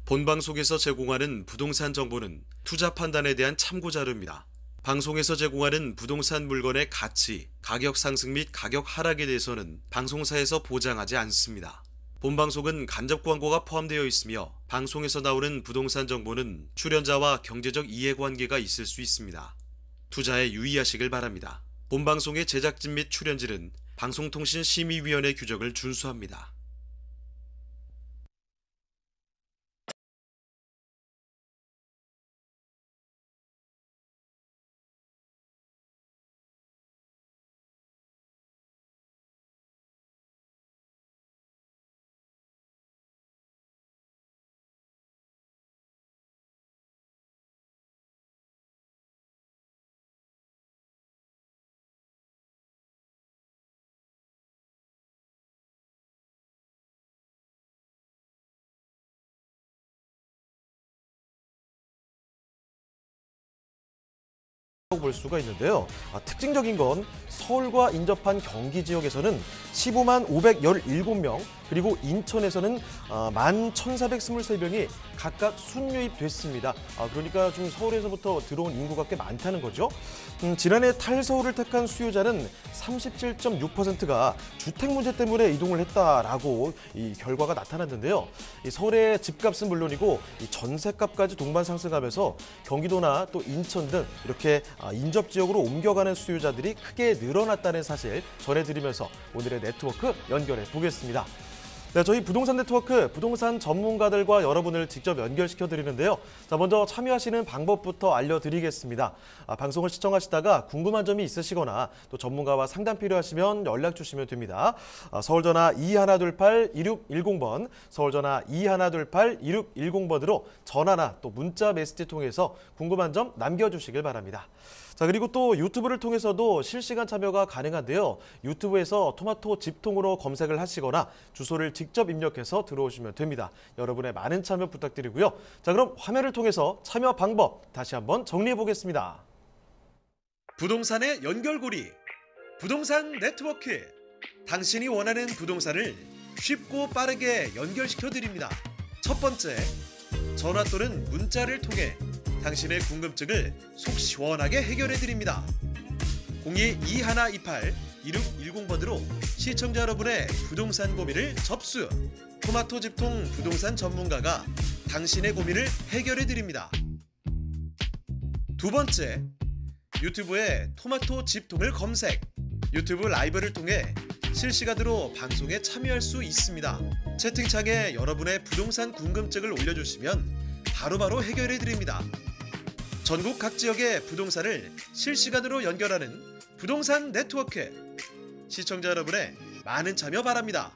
본방송에서 제공하는 부동산 정보는 투자 판단에 대한 참고 자료입니다. 방송에서 제공하는 부동산 물건의 가치, 가격 상승 및 가격 하락에 대해서는 방송사에서 보장하지 않습니다. 본방송은 간접 광고가 포함되어 있으며 방송에서 나오는 부동산 정보는 출연자와 경제적 이해관계가 있을 수 있습니다. 투자에 유의하시길 바랍니다. 본방송의 제작진 및 출연진은 방송통신심의위원회 규정을 준수합니다. 볼 수가 있는데요. 특징적인 건 서울과 인접한 경기 지역에서는 15만 517명, 그리고 인천에서는 11,423명이 각각 순유입됐습니다. 그러니까 좀 서울에서부터 들어온 인구가 꽤 많다는 거죠. 지난해 탈서울을 택한 수요자는 37.6%가 주택 문제 때문에 이동을 했다라고 이 결과가 나타났는데요. 이 서울의 집값은 물론이고 이 전세값까지 동반 상승하면서 경기도나 또 인천 등 이렇게 인접 지역으로 옮겨가는 수요자들이 크게 늘어났다는 사실 전해드리면서 오늘의 네트워크 연결해 보겠습니다. 네, 저희 부동산 네트워크 부동산 전문가들과 여러분을 직접 연결시켜 드리는데요. 자, 먼저 참여하시는 방법부터 알려드리겠습니다. 방송을 시청하시다가 궁금한 점이 있으시거나 또 전문가와 상담 필요하시면 연락 주시면 됩니다. 서울전화 2128-2610번, 서울전화 2128-2610번으로 전화나 또 문자 메시지 통해서 궁금한 점 남겨주시길 바랍니다. 자, 그리고 또 유튜브를 통해서도 실시간 참여가 가능한데요. 유튜브에서 토마토 집통으로 검색을 하시거나 주소를 직접 입력해서 들어오시면 됩니다. 여러분의 많은 참여 부탁드리고요. 자, 그럼 화면을 통해서 참여 방법 다시 한번 정리해 보겠습니다. 부동산의 연결고리, 부동산 네트워크. 당신이 원하는 부동산을 쉽고 빠르게 연결시켜 드립니다. 첫 번째, 전화 또는 문자를 통해 당신의 궁금증을 속 시원하게 해결해 드립니다. 02-2128-2610번으로 시청자 여러분의 부동산 고민을 접수. 토마토 집통 부동산 전문가가 당신의 고민을 해결해 드립니다. 두 번째, 유튜브에 토마토 집통을 검색. 유튜브 라이브를 통해 실시간으로 방송에 참여할 수 있습니다. 채팅창에 여러분의 부동산 궁금증을 올려주시면 바로바로 해결해 드립니다. 전국 각 지역의 부동산을 실시간으로 연결하는 부동산 네트워크. 시청자 여러분의 많은 참여 바랍니다.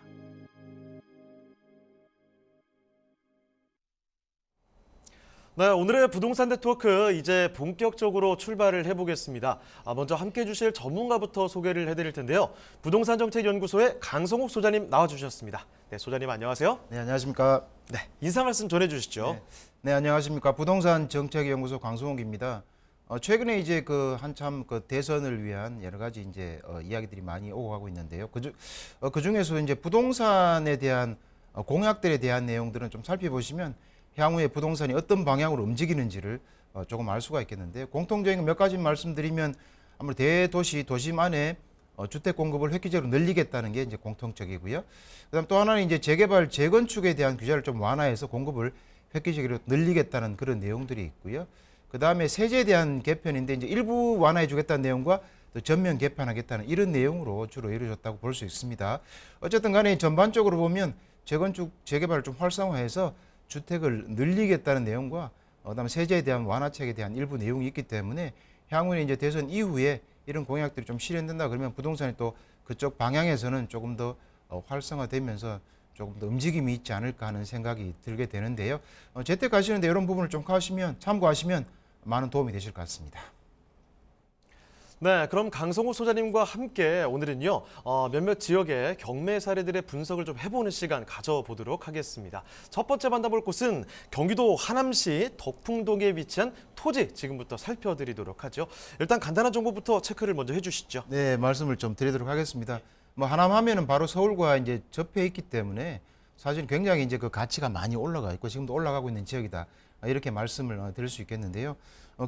네, 오늘의 부동산 네트워크 이제 본격적으로 출발을 해보겠습니다. 먼저 함께해 주실 전문가부터 소개를 해드릴 텐데요. 부동산정책연구소의 강성욱 소장님 나와주셨습니다. 네, 소장님 안녕하세요. 네, 안녕하십니까. 네, 인사 말씀 전해주시죠. 네, 안녕하십니까. 부동산정책연구소 강성욱입니다. 최근에 이제 한참 대선을 위한 여러 가지 이제 이야기들이 많이 오고 가고 있는데요. 그 중에서 이제 부동산에 대한 공약들에 대한 내용들은 좀 살펴보시면 향후에 부동산이 어떤 방향으로 움직이는지를 조금 알 수가 있겠는데, 공통적인 몇 가지 말씀드리면 아무래도 대도시, 도심 안에 주택 공급을 획기적으로 늘리겠다는 게 이제 공통적이고요. 그다음 또 하나는 이제 재개발, 재건축에 대한 규제를 좀 완화해서 공급을 획기적으로 늘리겠다는 그런 내용들이 있고요. 그다음에 세제에 대한 개편인데 이제 일부 완화해 주겠다는 내용과 또 전면 개편하겠다는 이런 내용으로 주로 이루어졌다고 볼 수 있습니다. 어쨌든 간에 전반적으로 보면 재건축, 재개발을 좀 활성화해서 주택을 늘리겠다는 내용과 그다음에 세제에 대한 완화책에 대한 일부 내용이 있기 때문에 향후에 이제 대선 이후에 이런 공약들이 좀 실현된다 그러면 부동산이 또 그쪽 방향에서는 조금 더 활성화되면서 조금 더 움직임이 있지 않을까 하는 생각이 들게 되는데요. 재택하시는데 이런 부분을 좀 참고하시면 많은 도움이 되실 것 같습니다. 네, 그럼 강성욱 소장님과 함께 오늘은요 몇몇 지역의 경매 사례들의 분석을 좀 해보는 시간 가져보도록 하겠습니다. 첫 번째 만나볼 곳은 경기도 하남시 덕풍동에 위치한 토지, 지금부터 살펴드리도록 하죠. 일단 간단한 정보부터 체크를 먼저 해주시죠. 네, 말씀을 좀 드리도록 하겠습니다. 하남 하면은 바로 서울과 이제 접해 있기 때문에 사실 굉장히 이제 그 가치가 많이 올라가 있고 지금도 올라가고 있는 지역이다. 이렇게 말씀을 드릴 수 있겠는데요.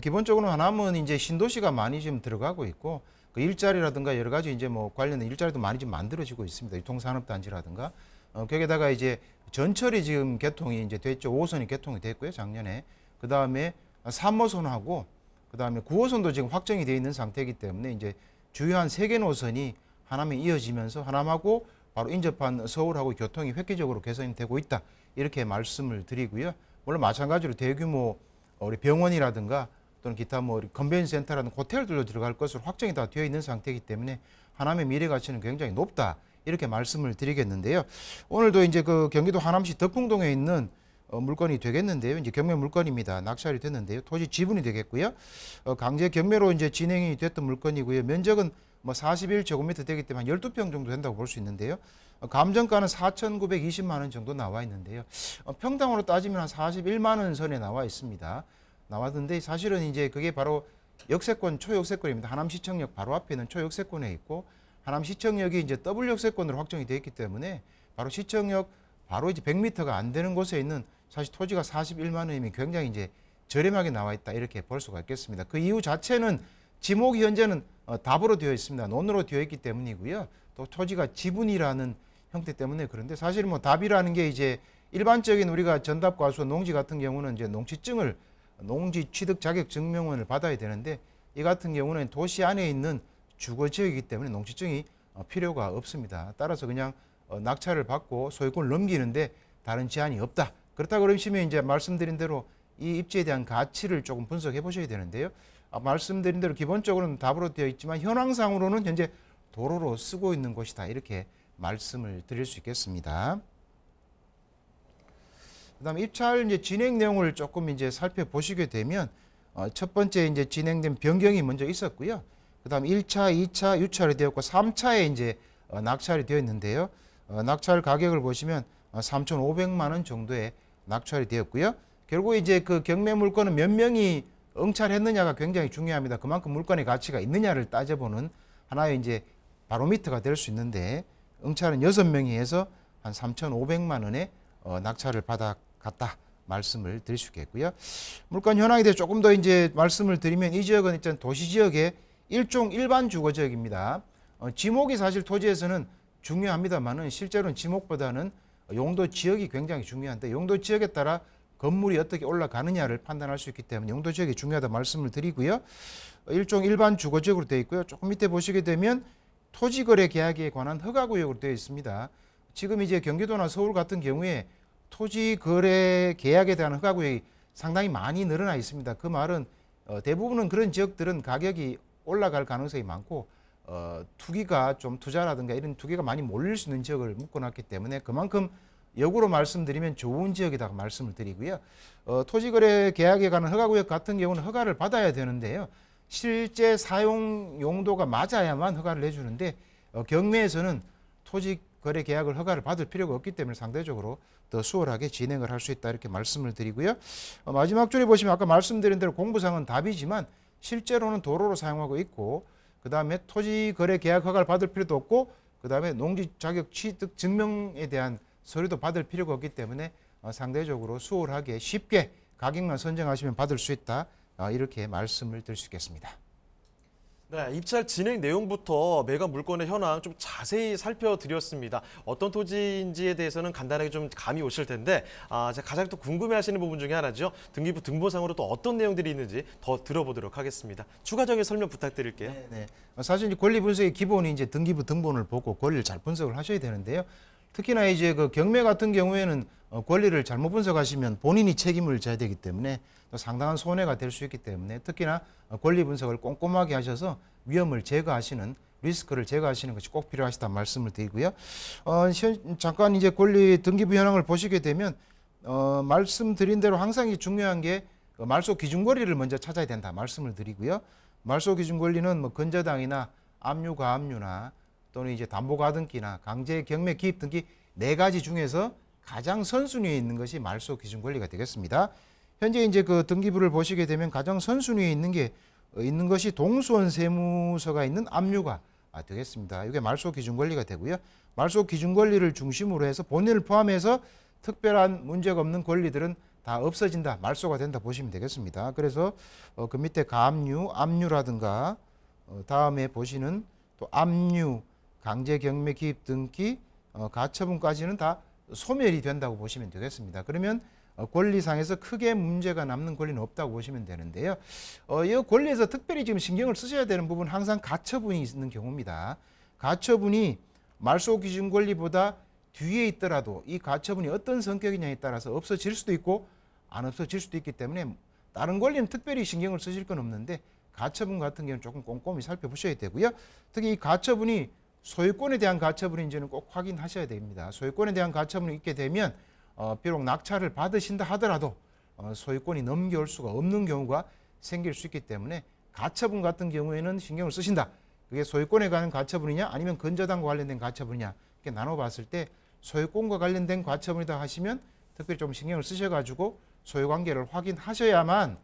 기본적으로 하남은 이제 신도시가 많이 지금 들어가고 있고 그 일자리라든가 여러 가지 이제 뭐 관련된 일자리도 많이 지금 만들어지고 있습니다. 유통산업단지라든가 거기에다가 이제 전철이 지금 개통이 이제 됐죠. 5호선이 개통이 됐고요, 작년에. 그 다음에 3호선하고 그 다음에 9호선도 지금 확정이 되어 있는 상태이기 때문에 이제 주요한 3개 노선이 하남에 이어지면서 하남하고 바로 인접한 서울하고 교통이 획기적으로 개선이 되고 있다. 이렇게 말씀을 드리고요. 물론 마찬가지로 대규모 우리 병원이라든가 또는 기타 뭐 컨벤션 센터라든가 호텔들도 들어갈 것으로 확정이 다 되어 있는 상태이기 때문에 하남의 미래 가치는 굉장히 높다. 이렇게 말씀을 드리겠는데요. 오늘도 이제 그 경기도 하남시 덕풍동에 있는 물건이 되겠는데요. 이제 경매 물건입니다. 낙찰이 됐는데요. 토지 지분이 되겠고요. 강제 경매로 이제 진행이 됐던 물건이고요. 면적은 뭐 41제곱미터 되기 때문에 한 12평 정도 된다고 볼 수 있는데요. 감정가는 4,920만 원 정도 나와 있는데요. 평당으로 따지면 한 41만 원 선에 나와 있습니다. 나왔는데 사실은 이제 그게 바로 역세권, 초역세권입니다. 하남시청역 바로 앞에 있는 초역세권에 있고 하남시청역이 이제 더블 역세권으로 확정이 되어 있기 때문에 바로 시청역 바로 이제 100m가 안 되는 곳에 있는 사실 토지가 41만 원이면 굉장히 이제 저렴하게 나와 있다 이렇게 볼 수가 있겠습니다. 그 이유 자체는 지목이 현재는 답으로 되어 있습니다. 논으로 되어 있기 때문이고요. 또 토지가 지분이라는 형태 때문에 그런데 사실 뭐 답이라는 게 이제 일반적인 우리가 전답과수 농지 같은 경우는 이제 농지증을 농지 취득 자격 증명원을 받아야 되는데 이 같은 경우는 도시 안에 있는 주거 지역이기 때문에 농지증이 필요가 없습니다. 따라서 그냥 낙찰을 받고 소유권을 넘기는데 다른 제한이 없다. 그렇다 그러시면 이제 말씀드린 대로 이 입지에 대한 가치를 조금 분석해 보셔야 되는데요. 말씀드린 대로 기본적으로는 답으로 되어 있지만 현황상으로는 현재 도로로 쓰고 있는 곳이다. 이렇게 말씀을 드릴 수 있겠습니다. 그다음에 입찰 이제 진행 내용을 조금 이제 살펴보시게 되면 첫 번째 이제 진행된 변경이 먼저 있었고요. 그다음 1차, 2차 유찰이 되었고 3차에 이제 낙찰이 되어 있는데요. 낙찰 가격을 보시면 3,500만 원 정도의 낙찰이 되었고요. 결국 이제 그 경매 물건은 몇 명이 응찰했느냐가 굉장히 중요합니다. 그만큼 물건의 가치가 있느냐를 따져보는 하나의 이제 바로미터가 될 수 있는데 응찰은 6명이 해서 한 3,500만 원의 낙찰을 받아갔다 말씀을 드릴 수 있겠고요. 물건 현황에 대해 조금 더 이제 말씀을 드리면 이 지역은 일단 도시 지역의 일종 일반 주거 지역입니다. 지목이 사실 토지에서는 중요합니다만은 실제로는 지목보다는 용도 지역이 굉장히 중요한데 용도 지역에 따라 건물이 어떻게 올라가느냐를 판단할 수 있기 때문에 용도 지역이 중요하다 말씀을 드리고요. 일종 일반 주거 지역으로 되어 있고요. 조금 밑에 보시게 되면 토지거래 계약에 관한 허가구역으로 되어 있습니다. 지금 이제 경기도나 서울 같은 경우에 토지거래 계약에 대한 허가구역이 상당히 많이 늘어나 있습니다. 그 말은 대부분은 그런 지역들은 가격이 올라갈 가능성이 많고 투기가 좀 투자라든가 이런 투기가 많이 몰릴 수 있는 지역을 묶어놨기 때문에 그만큼 역으로 말씀드리면 좋은 지역이라고 말씀을 드리고요. 토지거래 계약에 관한 허가구역 같은 경우는 허가를 받아야 되는데요. 실제 사용 용도가 맞아야만 허가를 내주는데 경매에서는 토지거래 계약을 허가를 받을 필요가 없기 때문에 상대적으로 더 수월하게 진행을 할 수 있다 이렇게 말씀을 드리고요. 마지막 줄에 보시면 아까 말씀드린 대로 공부상은 답이지만 실제로는 도로로 사용하고 있고 그 다음에 토지거래 계약 허가를 받을 필요도 없고 그 다음에 농지 자격 취득 증명에 대한 서류도 받을 필요가 없기 때문에 상대적으로 수월하게 쉽게 가격만 선정하시면 받을 수 있다. 이렇게 말씀을 드릴 수 있겠습니다. 네, 입찰 진행 내용부터 매각 물건의 현황 좀 자세히 살펴드렸습니다. 어떤 토지인지에 대해서는 간단하게 좀 감이 오실 텐데 제가 가장 또 궁금해하시는 부분 중에 하나죠. 등기부 등본상으로 또 어떤 내용들이 있는지 더 들어보도록 하겠습니다. 추가적인 설명 부탁드릴게요. 네. 사실 이제 권리 분석의 기본이 이제 등기부 등본을 보고 권리를 잘 분석을 하셔야 되는데요. 특히나 이제 그 경매 같은 경우에는 권리를 잘못 분석하시면 본인이 책임을 져야 되기 때문에 또 상당한 손해가 될 수 있기 때문에 특히나 권리 분석을 꼼꼼하게 하셔서 위험을 제거하시는 리스크를 제거하시는 것이 꼭 필요하시다 말씀을 드리고요. 잠깐 이제 권리 등기부 현황을 보시게 되면 말씀드린 대로 항상 중요한 게 말소 기준 권리를 먼저 찾아야 된다 말씀을 드리고요. 말소 기준 권리는 뭐 건저당이나 압류 가압류나 또는 이제 담보 가등기나 강제 경매 기입 등기 4가지 중에서 가장 선순위에 있는 것이 말소 기준 권리가 되겠습니다. 현재 이제 그 등기부를 보시게 되면 가장 선순위에 있는 것이 동수원 세무서가 있는 압류가 되겠습니다. 이게 말소 기준 권리가 되고요. 말소 기준 권리를 중심으로 해서 본인을 포함해서 특별한 문제가 없는 권리들은 다 없어진다, 말소가 된다 보시면 되겠습니다. 그래서 그 밑에 가압류, 압류라든가 다음에 보시는 또 압류, 강제 경매 기입 등기, 가처분까지는 다 소멸이 된다고 보시면 되겠습니다. 그러면 권리상에서 크게 문제가 남는 권리는 없다고 보시면 되는데요. 이 권리에서 특별히 지금 신경을 쓰셔야 되는 부분은 항상 가처분이 있는 경우입니다. 가처분이 말소 기준 권리보다 뒤에 있더라도 이 가처분이 어떤 성격이냐에 따라서 없어질 수도 있고 안 없어질 수도 있기 때문에 다른 권리는 특별히 신경을 쓰실 건 없는데 가처분 같은 경우는 조금 꼼꼼히 살펴보셔야 되고요. 특히 이 가처분이 소유권에 대한 가처분인지는 꼭 확인하셔야 됩니다. 소유권에 대한 가처분이 있게 되면 비록 낙찰을 받으신다 하더라도 소유권이 넘겨올 수가 없는 경우가 생길 수 있기 때문에 가처분 같은 경우에는 신경을 쓰신다. 그게 소유권에 관한 가처분이냐 아니면 건저당과 관련된 가처분이냐 이렇게 나눠봤을 때 소유권과 관련된 가처분이다 하시면 특별히 좀 신경을 쓰셔가지고 소유관계를 확인하셔야만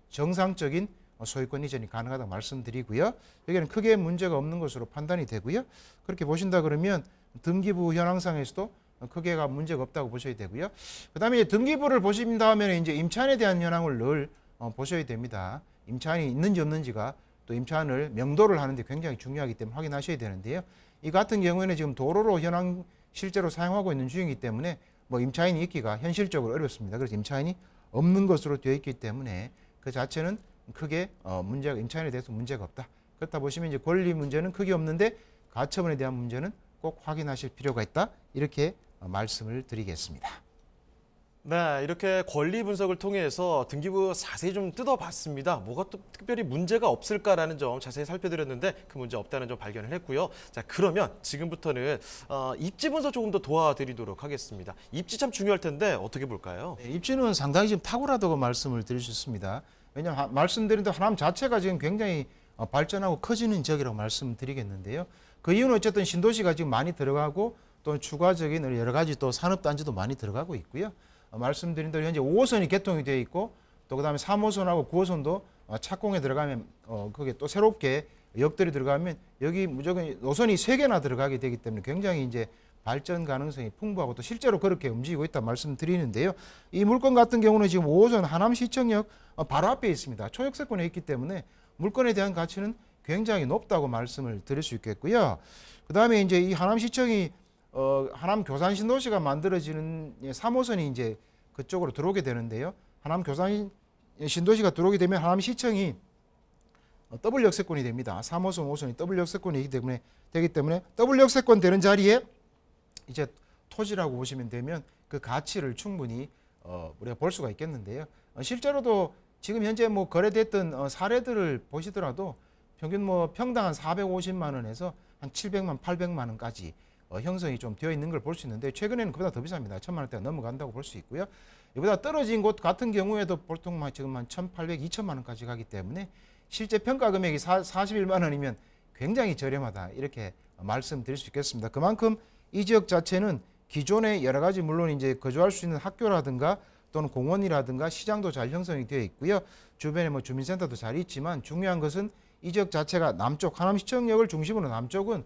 정상적인 소유권 이전이 가능하다고 말씀드리고요. 여기는 크게 문제가 없는 것으로 판단이 되고요. 그렇게 보신다 그러면 등기부 현황상에서도 크게가 문제가 없다고 보셔야 되고요. 그 다음에 등기부를 보신 다음에 이제 임차인에 대한 현황을 늘 보셔야 됩니다. 임차인이 있는지 없는지가 또 임차인을 명도를 하는데 굉장히 중요하기 때문에 확인하셔야 되는데요. 이 같은 경우에는 지금 도로로 현황 실제로 사용하고 있는 중이기 때문에 뭐 임차인이 있기가 현실적으로 어렵습니다. 그래서 임차인이 없는 것으로 되어 있기 때문에 그 자체는 크게 문제가 임차인에 대해서 문제가 없다. 그렇다 보시면 이제 권리 문제는 크게 없는데 가처분에 대한 문제는 꼭 확인하실 필요가 있다. 이렇게 말씀을 드리겠습니다. 네, 이렇게 권리 분석을 통해서 등기부 자세히 좀 뜯어봤습니다. 뭐가 또 특별히 문제가 없을까라는 점 자세히 살펴드렸는데 그 문제 없다는 점 발견을 했고요. 자, 그러면 지금부터는 입지 분석 조금 더 도와드리도록 하겠습니다. 입지 참 중요할 텐데 어떻게 볼까요? 네, 입지는 상당히 지금 탁월하다고 말씀을 드릴 수 있습니다. 왜냐하면 말씀드린 대로 하남 자체가 지금 굉장히 발전하고 커지는 지역이라고 말씀드리겠는데요. 그 이유는 어쨌든 신도시가 지금 많이 들어가고 또 추가적인 여러 가지 또 산업단지도 많이 들어가고 있고요. 말씀드린 대로 현재 5호선이 개통이 되어 있고 또 그다음에 3호선하고 9호선도 착공에 들어가면 그게 또 새롭게 역들이 들어가면 여기 무조건 노선이 3개나 들어가게 되기 때문에 굉장히 이제 발전 가능성이 풍부하고 또 실제로 그렇게 움직이고 있다 말씀드리는데요. 이 물건 같은 경우는 지금 5호선 하남시청역 바로 앞에 있습니다. 초역세권에 있기 때문에 물건에 대한 가치는 굉장히 높다고 말씀을 드릴 수 있겠고요. 그다음에 이제 이 하남시청이 하남 교산 신도시가 만들어지는 3호선이 이제 그쪽으로 들어오게 되는데요. 하남 교산 신도시가 들어오게 되면 하남시청이 더블 역세권이 됩니다. 3호선, 5호선이 더블 역세권이 되기 때문에 더블 역세권 되는 자리에 이제 토지라고 보시면 되면 그 가치를 충분히 우리가 볼 수가 있겠는데요. 실제로도 지금 현재 뭐 거래됐던 사례들을 보시더라도 평균 뭐 평당 한 450만 원에서 한 700만, 800만 원까지 형성이 좀 되어 있는 걸 볼 수 있는데 최근에는 그보다 더 비쌉니다. 1000만 원대가 넘어간다고 볼 수 있고요. 이보다 떨어진 곳 같은 경우에도 보통 지금 한 1800, 2000만 원까지 가기 때문에 실제 평가 금액이 41만 원이면 굉장히 저렴하다 이렇게 말씀드릴 수 있겠습니다. 그만큼 이 지역 자체는 기존에 여러 가지 물론 이제 거주할 수 있는 학교라든가 또는 공원이라든가 시장도 잘 형성이 되어 있고요. 주변에 뭐 주민센터도 잘 있지만 중요한 것은 이 지역 자체가 남쪽 하남시청역을 중심으로 남쪽은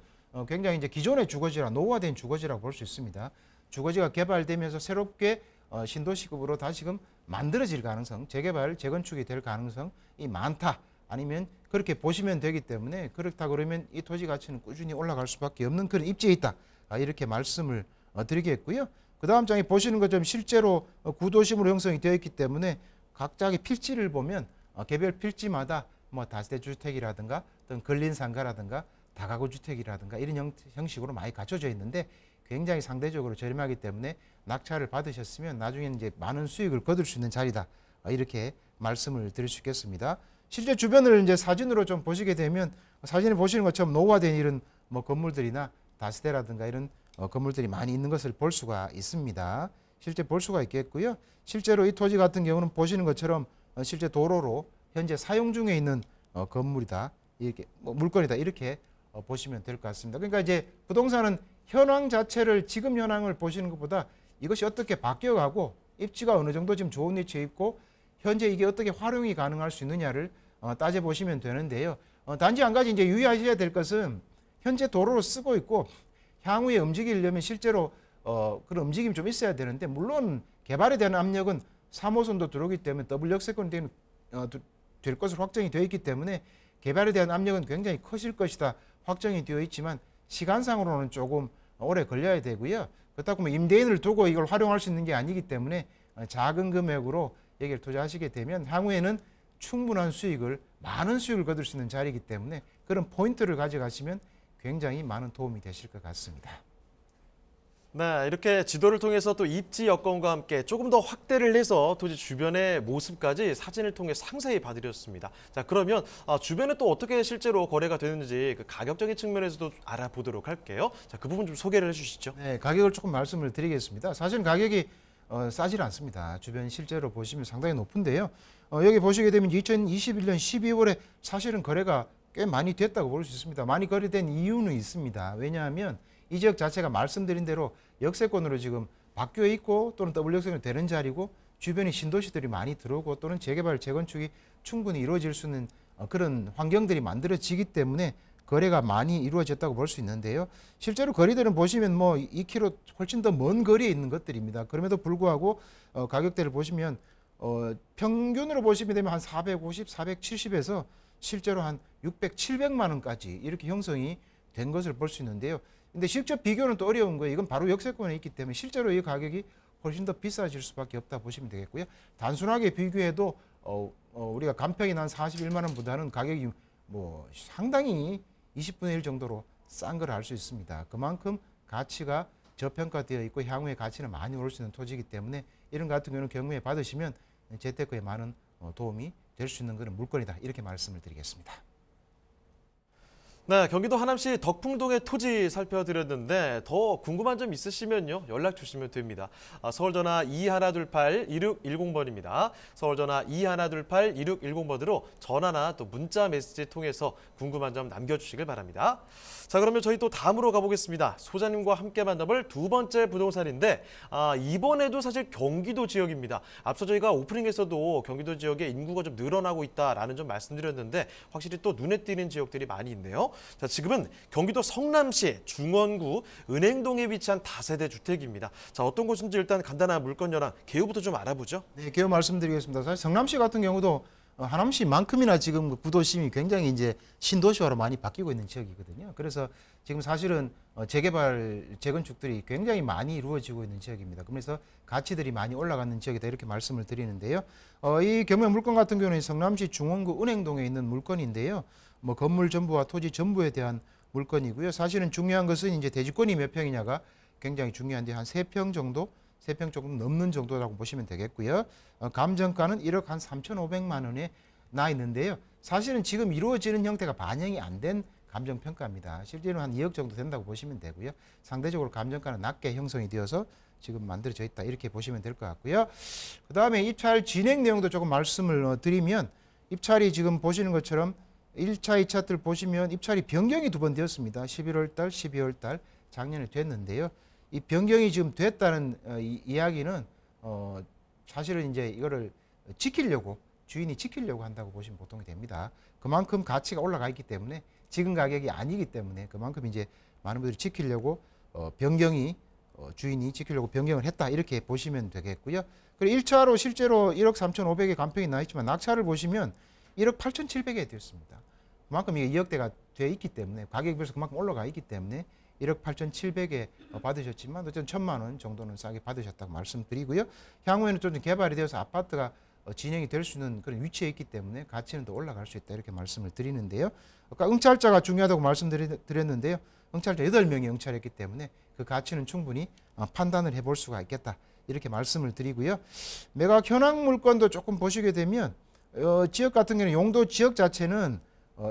굉장히 이제 기존의 주거지라 노후화된 주거지라고 볼 수 있습니다. 주거지가 개발되면서 새롭게 신도시급으로 다시금 만들어질 가능성, 재개발, 재건축이 될 가능성이 많다. 아니면 그렇게 보시면 되기 때문에 그렇다 그러면 이 토지 가치는 꾸준히 올라갈 수밖에 없는 그런 입지에 있다. 이렇게 말씀을 드리겠고요. 그 다음 장에 보시는 것처럼 실제로 구도심으로 형성이 되어 있기 때문에 각자의 필지를 보면 개별 필지마다 뭐 다세대주택이라든가 또는 근린상가라든가 다가구 주택이라든가 이런 형식으로 많이 갖춰져 있는데 굉장히 상대적으로 저렴하기 때문에 낙찰을 받으셨으면 나중에는 이제 많은 수익을 거둘 수 있는 자리다. 이렇게 말씀을 드릴 수 있겠습니다. 실제 주변을 이제 사진으로 좀 보시게 되면 사진을 보시는 것처럼 노후화된 이런 뭐 건물들이나 다세대라든가 이런 건물들이 많이 있는 것을 볼 수가 있습니다. 실제 볼 수가 있겠고요. 실제로 이 토지 같은 경우는 보시는 것처럼 실제 도로로 현재 사용 중에 있는 건물이다. 이렇게 물건이다. 이렇게 보시면 될 것 같습니다. 그러니까 이제 부동산은 현황 자체를 지금 현황을 보시는 것보다 이것이 어떻게 바뀌어가고 입지가 어느 정도 지금 좋은 위치에 있고 현재 이게 어떻게 활용이 가능할 수 있느냐를 따져보시면 되는데요. 단지 한 가지 이제 유의하셔야 될 것은 현재 도로를 쓰고 있고 향후에 움직이려면 실제로 그런 움직임이 좀 있어야 되는데 물론 개발에 대한 압력은 3호선도 들어오기 때문에 더블 역세권이 될 것으로 확정이 되어 있기 때문에 개발에 대한 압력은 굉장히 커질 것이다 확정이 되어 있지만 시간상으로는 조금 오래 걸려야 되고요. 그렇다고 임대인을 두고 이걸 활용할 수 있는 게 아니기 때문에 작은 금액으로 여기를 투자하시게 되면 향후에는 충분한 수익을 많은 수익을 거둘 수 있는 자리이기 때문에 그런 포인트를 가져가시면 굉장히 많은 도움이 되실 것 같습니다. 네, 이렇게 지도를 통해서 또 입지 여건과 함께 조금 더 확대를 해서 토지 주변의 모습까지 사진을 통해 상세히 봐드렸습니다. 자, 그러면 주변에 또 어떻게 실제로 거래가 되는지 그 가격적인 측면에서도 알아보도록 할게요. 자, 그 부분 좀 소개를 해주시죠. 네, 가격을 조금 말씀을 드리겠습니다. 사실 가격이 싸질 않습니다. 주변 실제로 보시면 상당히 높은데요. 여기 보시게 되면 2021년 12월에 사실은 거래가 꽤 많이 됐다고 볼 수 있습니다. 많이 거래된 이유는 있습니다. 왜냐하면 이 지역 자체가 말씀드린 대로 역세권으로 지금 바뀌어 있고 또는 더블 역세권이 되는 자리고 주변에 신도시들이 많이 들어오고 또는 재개발, 재건축이 충분히 이루어질 수 있는 그런 환경들이 만들어지기 때문에 거래가 많이 이루어졌다고 볼 수 있는데요. 실제로 거리들은 보시면 뭐 2km 훨씬 더 먼 거리에 있는 것들입니다. 그럼에도 불구하고 가격대를 보시면 평균으로 보시면 되면 한 450, 470에서 실제로 한 600, 700만 원까지 이렇게 형성이 된 것을 볼 수 있는데요. 근데 직접 비교는 또 어려운 거예요. 이건 바로 역세권에 있기 때문에 실제로 이 가격이 훨씬 더 비싸질 수밖에 없다 보시면 되겠고요. 단순하게 비교해도 우리가 간평이 난 41만 원보다는 가격이 뭐 상당히 20분의 1 정도로 싼 걸 알 수 있습니다. 그만큼 가치가 저평가되어 있고 향후에 가치는 많이 오를 수 있는 토지이기 때문에 이런 같은 경우는 경매에 받으시면 재테크에 많은 도움이 될 수 있는 그런 물건이다. 이렇게 말씀을 드리겠습니다. 네, 경기도 하남시 덕풍동의 토지 살펴드렸는데 더 궁금한 점 있으시면요 연락 주시면 됩니다. 서울전화 2128-2610번입니다. 서울전화 2128-2610번으로 전화나 또 문자 메시지 통해서 궁금한 점 남겨주시길 바랍니다. 자, 그러면 저희 또 다음으로 가보겠습니다. 소장님과 함께 만나볼 두 번째 부동산인데 이번에도 사실 경기도 지역입니다. 앞서 저희가 오프닝에서도 경기도 지역에 인구가 좀 늘어나고 있다라는 점 말씀드렸는데 확실히 또 눈에 띄는 지역들이 많이 있네요. 자, 지금은 경기도 성남시 중원구 은행동에 위치한 다세대 주택입니다. 자, 어떤 곳인지 일단 간단한 물건여랑 개요부터 좀 알아보죠. 네, 개요 말씀드리겠습니다. 사실 성남시 같은 경우도 하남시만큼이나 지금 그 구도심이 굉장히 이제 신도시화로 많이 바뀌고 있는 지역이거든요. 그래서 지금 사실은 재개발, 재건축들이 굉장히 많이 이루어지고 있는 지역입니다. 그래서 가치들이 많이 올라가는 지역이다 이렇게 말씀을 드리는데요. 이 경매 물건 같은 경우는 성남시 중원구 은행동에 있는 물건인데요. 뭐 건물 전부와 토지 전부에 대한 물건이고요. 사실은 중요한 것은 이제 대지권이 몇 평이냐가 굉장히 중요한데 한 3평 정도, 3평 조금 넘는 정도라고 보시면 되겠고요. 감정가는 1억 한 3,500만 원에 나 있는데요. 사실은 지금 이루어지는 형태가 반영이 안 된 감정평가입니다. 실제로는 한 2억 정도 된다고 보시면 되고요. 상대적으로 감정가는 낮게 형성이 되어서 지금 만들어져 있다 이렇게 보시면 될 것 같고요. 그 다음에 입찰 진행 내용도 조금 말씀을 드리면 입찰이 지금 보시는 것처럼 1차, 2차 들 보시면 입찰이 변경이 2번 되었습니다. 11월 달, 12월 달 작년에 됐는데요. 이 변경이 지금 됐다는 이야기는 사실은 이제 이거를 지키려고 주인이 지키려고 한다고 보시면 보통이 됩니다. 그만큼 가치가 올라가 있기 때문에 지금 가격이 아니기 때문에 그만큼 이제 많은 분들이 지키려고 변경이 주인이 지키려고 변경을 했다 이렇게 보시면 되겠고요. 그리고 1차로 실제로 1억 3,500에 간평이 나 있지만 낙찰을 보시면 1억 8,700에 되었습니다. 그만큼 이게 2억대가 돼 있기 때문에 가격이 비해서 그만큼 올라가 있기 때문에 1억 8,700에 받으셨지만 어쨌든 1,000만 원 정도는 싸게 받으셨다고 말씀드리고요. 향후에는 좀 개발이 되어서 아파트가 진행이 될 수 있는 그런 위치에 있기 때문에 가치는 더 올라갈 수 있다 이렇게 말씀을 드리는데요. 아까 응찰자가 중요하다고 말씀드렸는데요. 응찰자 8명이 응찰했기 때문에 그 가치는 충분히 판단을 해볼 수가 있겠다 이렇게 말씀을 드리고요. 매각 현황 물건도 조금 보시게 되면 지역 같은 경우는 용도 지역 자체는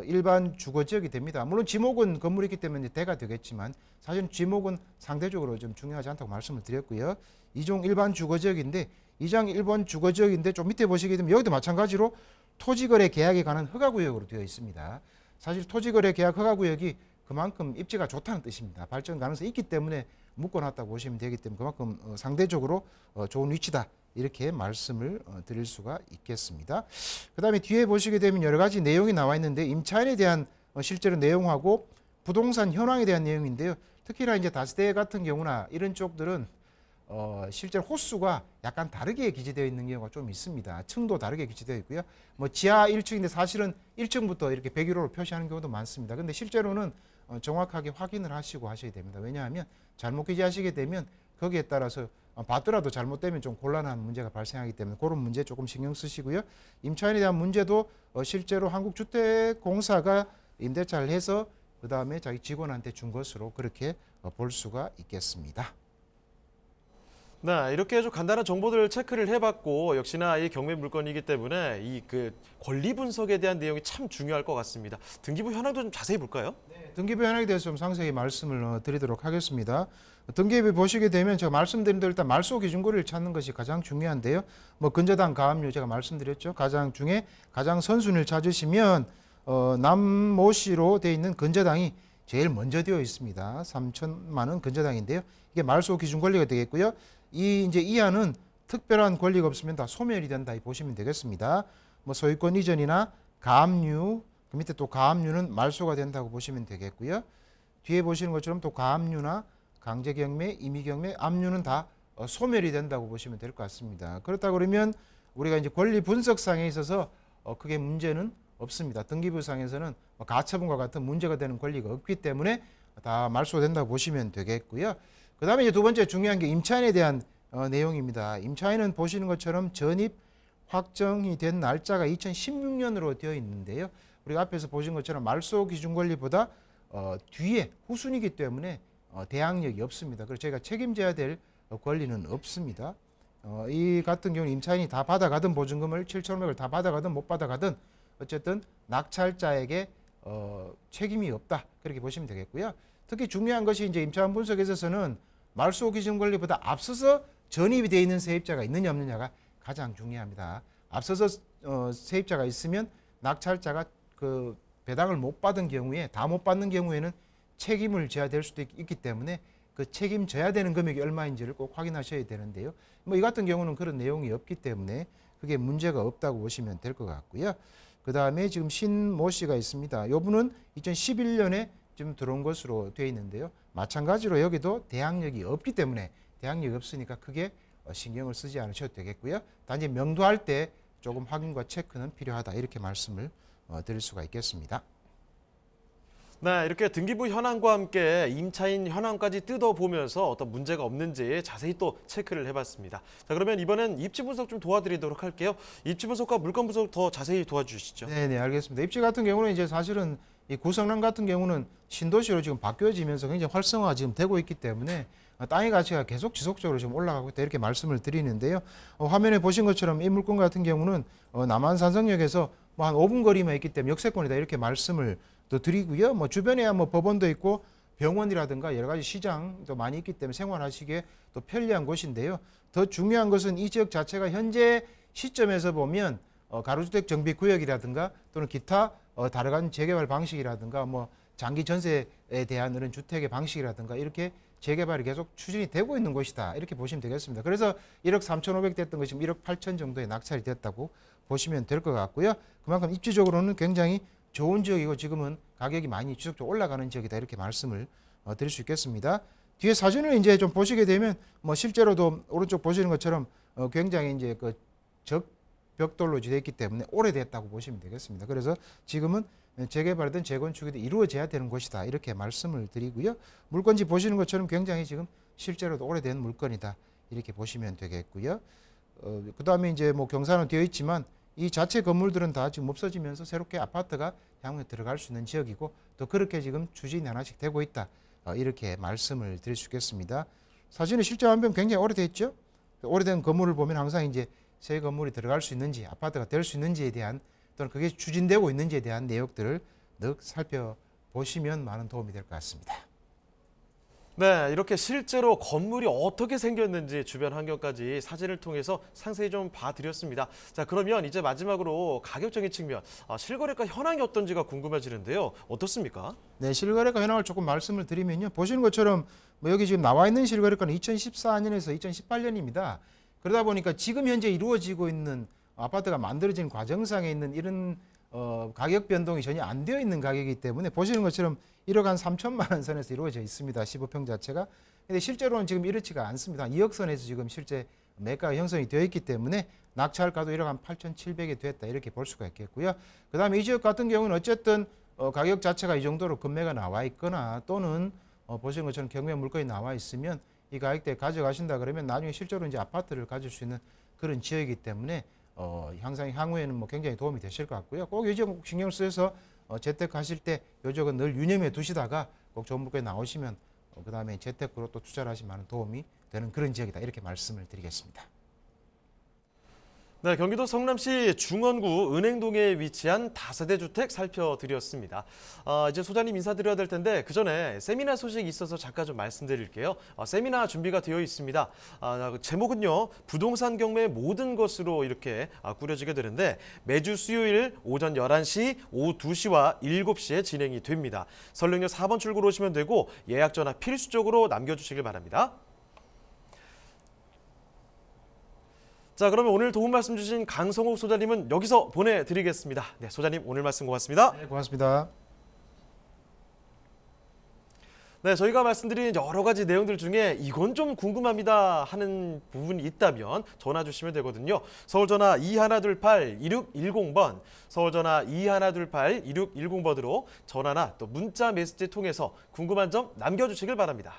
일반 주거 지역이 됩니다. 물론 지목은 건물이 있기 때문에 대가 되겠지만 사실 지목은 상대적으로 좀 중요하지 않다고 말씀을 드렸고요. 이종 일반 주거 지역인데 이장 일반 주거 지역인데 좀 밑에 보시게 되면 여기도 마찬가지로 토지거래 계약에 관한 허가구역으로 되어 있습니다. 사실 토지거래 계약 허가구역이 그만큼 입지가 좋다는 뜻입니다. 발전 가능성이 있기 때문에 묶어놨다고 보시면 되기 때문에 그만큼 상대적으로 좋은 위치다 이렇게 말씀을 드릴 수가 있겠습니다. 그다음에 뒤에 보시게 되면 여러 가지 내용이 나와 있는데 임차인에 대한 실제로 내용하고 부동산 현황에 대한 내용인데요. 특히나 이제 다세대 같은 경우나 이런 쪽들은 실제로 호수가 약간 다르게 기재되어 있는 경우가 좀 있습니다. 층도 다르게 기재되어 있고요. 뭐 지하 1층인데 사실은 1층부터 이렇게 101호로 표시하는 경우도 많습니다. 근데 실제로는 정확하게 확인을 하시고 하셔야 됩니다. 왜냐하면 잘못 기재하시게 되면 거기에 따라서 받더라도 잘못되면 좀 곤란한 문제가 발생하기 때문에 그런 문제 조금 신경 쓰시고요. 임차인에 대한 문제도 실제로 한국주택공사가 임대차를 해서 그 다음에 자기 직원한테 준 것으로 그렇게 볼 수가 있겠습니다. 네, 이렇게 좀 간단한 정보들을 체크를 해봤고 역시나 이 경매 물건이기 때문에 이 그 권리 분석에 대한 내용이 참 중요할 것 같습니다. 등기부 현황도 좀 자세히 볼까요? 네, 등기부 현황에 대해서 좀 상세히 말씀을 드리도록 하겠습니다. 등기부 보시게 되면 제가 말씀드린 대로 일단 말소 기준거리를 찾는 것이 가장 중요한데요. 뭐 근저당 가압류 제가 말씀드렸죠. 가장 중에 가장 선순위를 찾으시면 남모시로 되어 있는 근저당이 제일 먼저 되어 있습니다. 3천만 원 근저당인데요. 이게 말소 기준 권리가 되겠고요. 이 이제 이하는 특별한 권리가 없으면 다 소멸이 된다 보시면 되겠습니다. 뭐 소유권 이전이나 가압류, 그 밑에 또 가압류는 말소가 된다고 보시면 되겠고요. 뒤에 보시는 것처럼 또 가압류나 강제경매, 임의경매, 압류는 다 소멸이 된다고 보시면 될 것 같습니다. 그렇다 그러면 우리가 이제 권리 분석상에 있어서 크게 문제는 없습니다. 등기부상에서는 가처분과 같은 문제가 되는 권리가 없기 때문에 다 말소된다고 보시면 되겠고요. 그 다음에 이제 두 번째 중요한 게 임차인에 대한 내용입니다. 임차인은 보시는 것처럼 전입 확정이 된 날짜가 2016년으로 되어 있는데요. 우리가 앞에서 보신 것처럼 말소 기준 권리보다 뒤에 후순위이기 때문에 대항력이 없습니다. 그래서 저희가 책임져야 될 권리는 없습니다. 이 같은 경우는 임차인이 다 받아가든 보증금을 7,500을 다 받아가든 못 받아가든 어쨌든 낙찰자에게 책임이 없다. 그렇게 보시면 되겠고요. 특히 중요한 것이 이제 임차인 분석에 있어서는 말소 기준 권리보다 앞서서 전입이 되어 있는 세입자가 있느냐 없느냐가 가장 중요합니다. 앞서서 세입자가 있으면 낙찰자가 그 배당을 못 받은 경우에 다 못 받는 경우에는 책임을 져야 될 수도 있기 때문에 그 책임져야 되는 금액이 얼마인지를 꼭 확인하셔야 되는데요. 뭐 이 같은 경우는 그런 내용이 없기 때문에 그게 문제가 없다고 보시면 될 것 같고요. 그 다음에 지금 신모 씨가 있습니다. 이분은 2011년에 지금 들어온 것으로 되어 있는데요. 마찬가지로 여기도 대항력이 없기 때문에 대항력이 없으니까 크게 신경을 쓰지 않으셔도 되겠고요. 단지 명도할 때 조금 확인과 체크는 필요하다 이렇게 말씀을 드릴 수가 있겠습니다. 네, 이렇게 등기부 현황과 함께 임차인 현황까지 뜯어보면서 어떤 문제가 없는지 자세히 또 체크를 해봤습니다. 자, 그러면 이번엔 입지 분석 좀 도와드리도록 할게요. 입지 분석과 물건 분석 더 자세히 도와주시죠. 네, 알겠습니다. 입지 같은 경우는 이제 사실은 이 구성란 같은 경우는 신도시로 지금 바뀌어지면서 굉장히 활성화가 지금 되고 있기 때문에 땅의 가치가 계속 지속적으로 지금 올라가고 있다 이렇게 말씀을 드리는데요. 화면에 보신 것처럼 이 물건 같은 경우는 남한 산성역에서 뭐 한 5분 거리만 있기 때문에 역세권이다 이렇게 말씀을 또 드리고요. 뭐 주변에야 뭐 법원도 있고 병원이라든가 여러 가지 시장도 많이 있기 때문에 생활하시기에 또 편리한 곳인데요. 더 중요한 것은 이 지역 자체가 현재 시점에서 보면 가로주택 정비 구역이라든가 또는 기타 다른 재개발 방식이라든가 뭐 장기 전세에 대한 이런 주택의 방식이라든가 이렇게 재개발이 계속 추진이 되고 있는 곳이다 이렇게 보시면 되겠습니다. 그래서 1억 3,500 됐던 것이 1억 8천 정도에 낙찰이 됐다고 보시면 될 것 같고요. 그만큼 입지적으로는 굉장히 좋은 지역이고 지금은 가격이 많이 지속적으로 올라가는 지역이다 이렇게 말씀을 드릴 수 있겠습니다. 뒤에 사진을 이제 좀 보시게 되면 뭐 실제로도 오른쪽 보시는 것처럼 굉장히 이제 그 적벽돌로 되어 있기 때문에 오래됐다고 보시면 되겠습니다. 그래서 지금은 재개발이든 재건축이든 이루어져야 되는 곳이다 이렇게 말씀을 드리고요. 물건지 보시는 것처럼 굉장히 지금 실제로도 오래된 물건이다 이렇게 보시면 되겠고요. 그 다음에 이제 뭐 경사는 되어 있지만 이 자체 건물들은 다 지금 없어지면서 새롭게 아파트가 향후에 들어갈 수 있는 지역이고 또 그렇게 지금 추진이 하나씩 되고 있다 이렇게 말씀을 드릴 수 있겠습니다. 사진의 실제 화면 굉장히 오래됐죠. 오래된 건물을 보면 항상 이제 새 건물이 들어갈 수 있는지 아파트가 될 수 있는지에 대한 또는 그게 추진되고 있는지에 대한 내역들을 늘 살펴보시면 많은 도움이 될 것 같습니다. 네, 이렇게 실제로 건물이 어떻게 생겼는지 주변 환경까지 사진을 통해서 상세히 좀 봐드렸습니다. 자, 그러면 이제 마지막으로 가격적인 측면, 실거래가 현황이 어떤지가 궁금해지는데요. 어떻습니까? 네, 실거래가 현황을 조금 말씀을 드리면요. 보시는 것처럼 뭐 여기 지금 나와 있는 실거래가는 2014년에서 2018년입니다. 그러다 보니까 지금 현재 이루어지고 있는 아파트가 만들어진 과정상에 있는 이런 가격 변동이 전혀 안 되어 있는 가격이기 때문에 보시는 것처럼 1억 한 3천만 원 선에서 이루어져 있습니다. 15평 자체가. 근데 실제로는 지금 이렇지가 않습니다. 2억 선에서 지금 실제 매가가 형성이 되어 있기 때문에 낙찰가도 1억 한 8,700이 됐다 이렇게 볼 수가 있겠고요. 그다음에 이 지역 같은 경우는 어쨌든 가격 자체가 이 정도로 금매가 나와 있거나 또는 보시는 것처럼 경매 물건이 나와 있으면 이 가격대에 가져가신다 그러면 나중에 실제로 이제 아파트를 가질 수 있는 그런 지역이기 때문에 항상 향후에는 뭐 굉장히 도움이 되실 것 같고요. 꼭 이 지역 신경 쓰여서 재테크하실 때 이 지역은 늘 유념해 두시다가 꼭 좋은 물건이 나오시면 그다음에 재테크로 또 투자를 하시면 많은 도움이 되는 그런 지역이다 이렇게 말씀을 드리겠습니다. 네, 경기도 성남시 중원구 은행동에 위치한 다세대 주택 살펴드렸습니다. 이제 소장님 인사드려야 될 텐데 그 전에 세미나 소식이 있어서 잠깐 좀 말씀드릴게요. 세미나 준비가 되어 있습니다. 제목은요, 부동산 경매의 모든 것으로 이렇게 꾸려지게 되는데 매주 수요일 오전 11시, 오후 2시와 7시에 진행이 됩니다. 설릉역 4번 출구로 오시면 되고 예약 전화 필수적으로 남겨주시길 바랍니다. 자, 그러면 오늘 도움 말씀 주신 강성욱 소장님은 여기서 보내드리겠습니다. 네, 소장님 오늘 말씀 고맙습니다. 네, 고맙습니다. 네, 저희가 말씀드린 여러 가지 내용들 중에 이건 좀 궁금합니다 하는 부분이 있다면 전화 주시면 되거든요. 서울전화 2128-2610번, 서울전화 2128-2610번으로 전화나 또 문자 메시지 통해서 궁금한 점 남겨주시길 바랍니다.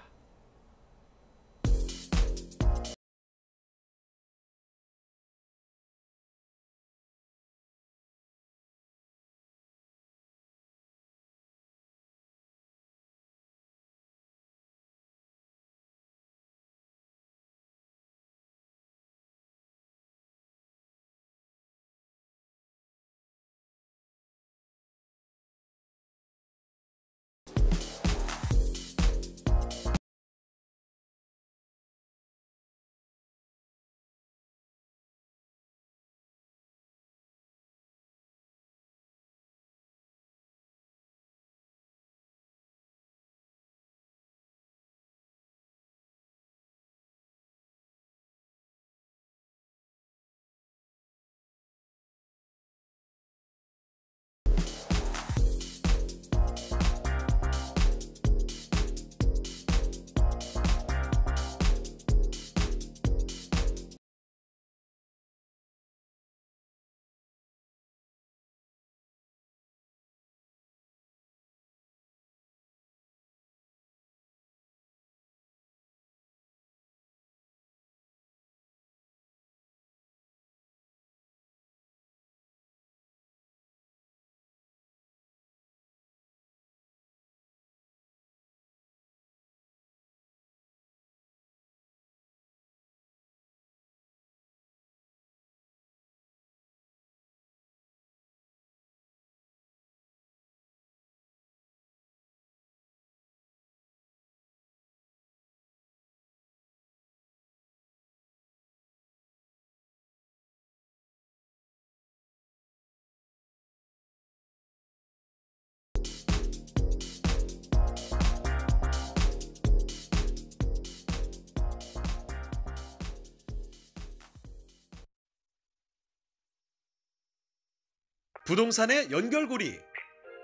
부동산의 연결고리,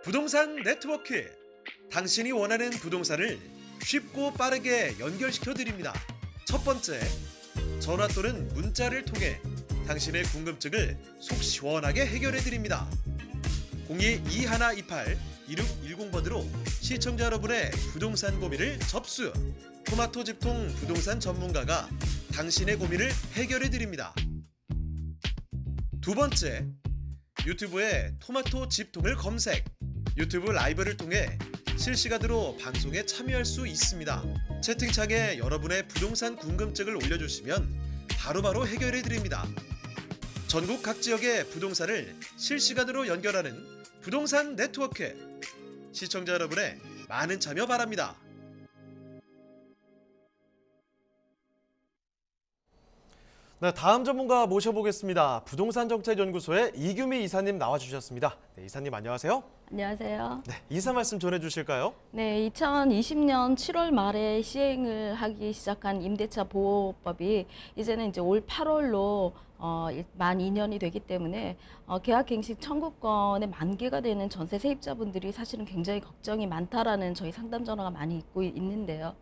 부동산 네트워크. 당신이 원하는 부동산을 쉽고 빠르게 연결시켜 드립니다. 첫 번째, 전화 또는 문자를 통해 당신의 궁금증을 속 시원하게 해결해 드립니다. 02-2128-2610번으로 시청자 여러분의 부동산 고민을 접수. 토마토 집통 부동산 전문가가 당신의 고민을 해결해 드립니다. 두 번째, 유튜브에 토마토 집통을 검색. 유튜브 라이브를 통해 실시간으로 방송에 참여할 수 있습니다. 채팅창에 여러분의 부동산 궁금증을 올려주시면 바로바로 해결해 드립니다. 전국 각 지역의 부동산을 실시간으로 연결하는 부동산 네트워크. 시청자 여러분의 많은 참여 바랍니다. 네, 다음 전문가 모셔보겠습니다. 부동산정책연구소의 이규미 이사님 나와주셨습니다. 네, 이사님 안녕하세요. 안녕하세요. 네, 인사 말씀 전해주실까요? 네, 2020년 7월 말에 시행을 하기 시작한 임대차 보호법이 이제는 이제 올 8월로 만 2년이 되기 때문에 계약갱신 청구권의 만기가 되는 전세 세입자분들이 사실은 굉장히 걱정이 많다라는 저희 상담 전화가 많이 있고 있는데요.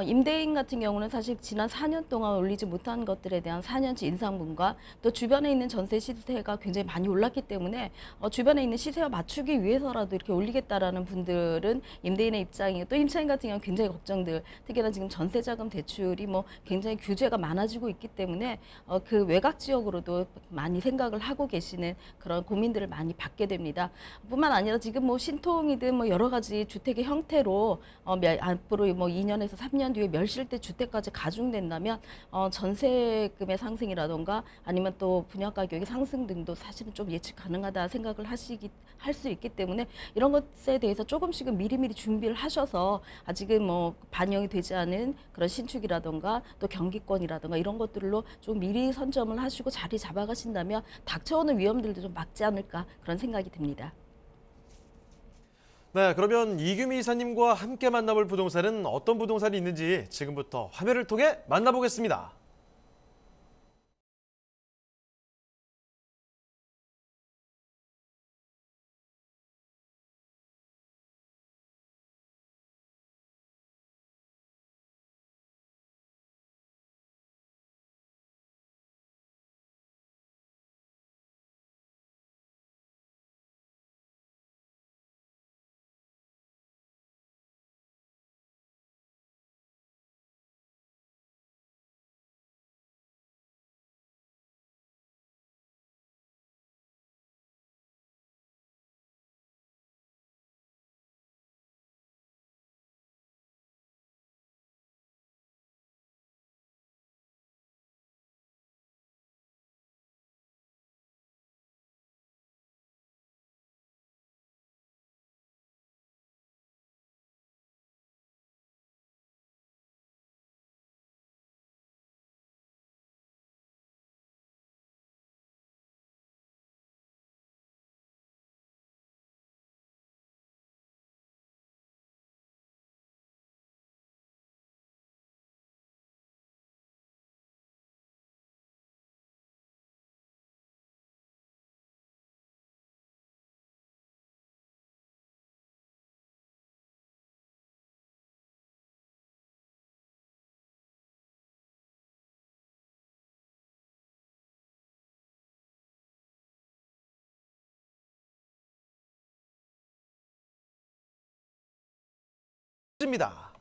임대인 같은 경우는 사실 지난 4년 동안 올리지 못한 것들에 대한 4년치 인상분과 또 주변에 있는 전세 시세가 굉장히 많이 올랐기 때문에 주변에 있는 시세와 맞추기 위해서라도 이렇게 올리겠다라는 분들은 임대인의 입장이고 또 임차인 같은 경우는 굉장히 걱정들, 특히나 지금 전세자금 대출이 뭐 굉장히 규제가 많아지고 있기 때문에 그 외곽 지역으로도 많이 생각을 하고 계시는 그런 고민들을 많이 받게 됩니다. 뿐만 아니라 지금 뭐 신통이든 뭐 여러 가지 주택의 형태로 앞으로 뭐 2년에서 3년 뒤에 멸실대 주택까지 가중된다면 전세금의 상승이라던가 아니면 또 분양 가격의 상승 등도 사실은 좀 예측 가능하다 생각을 할 수 있기 때문에 이런 것에 대해서 조금씩은 미리미리 준비를 하셔서 아직은 뭐 반영이 되지 않은 그런 신축이라던가 또 경기권이라던가 이런 것들로 좀 미리 선점을 하시고 자리 잡아가신다면 닥쳐오는 위험들도 좀 막지 않을까 그런 생각이 듭니다. 네, 그러면 이규미 이사님과 함께 만나볼 부동산은 어떤 부동산이 있는지 지금부터 화면을 통해 만나보겠습니다. 입니다.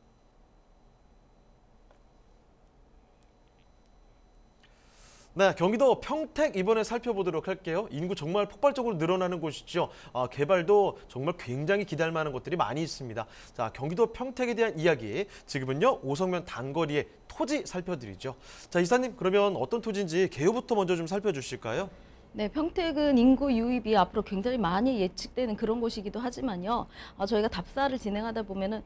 네, 경기도 평택 이번에 살펴보도록 할게요. 인구 정말 폭발적으로 늘어나는 곳이죠. 개발도 정말 굉장히 기대할 만한 것들이 많이 있습니다. 자, 경기도 평택에 대한 이야기, 지금은요 오성면 단거리의 토지 살펴드리죠. 자, 이사님 그러면 어떤 토지인지 개요부터 먼저 좀 살펴주실까요? 네, 평택은 인구 유입이 앞으로 굉장히 많이 예측되는 그런 곳이기도 하지만요. 저희가 답사를 진행하다 보면은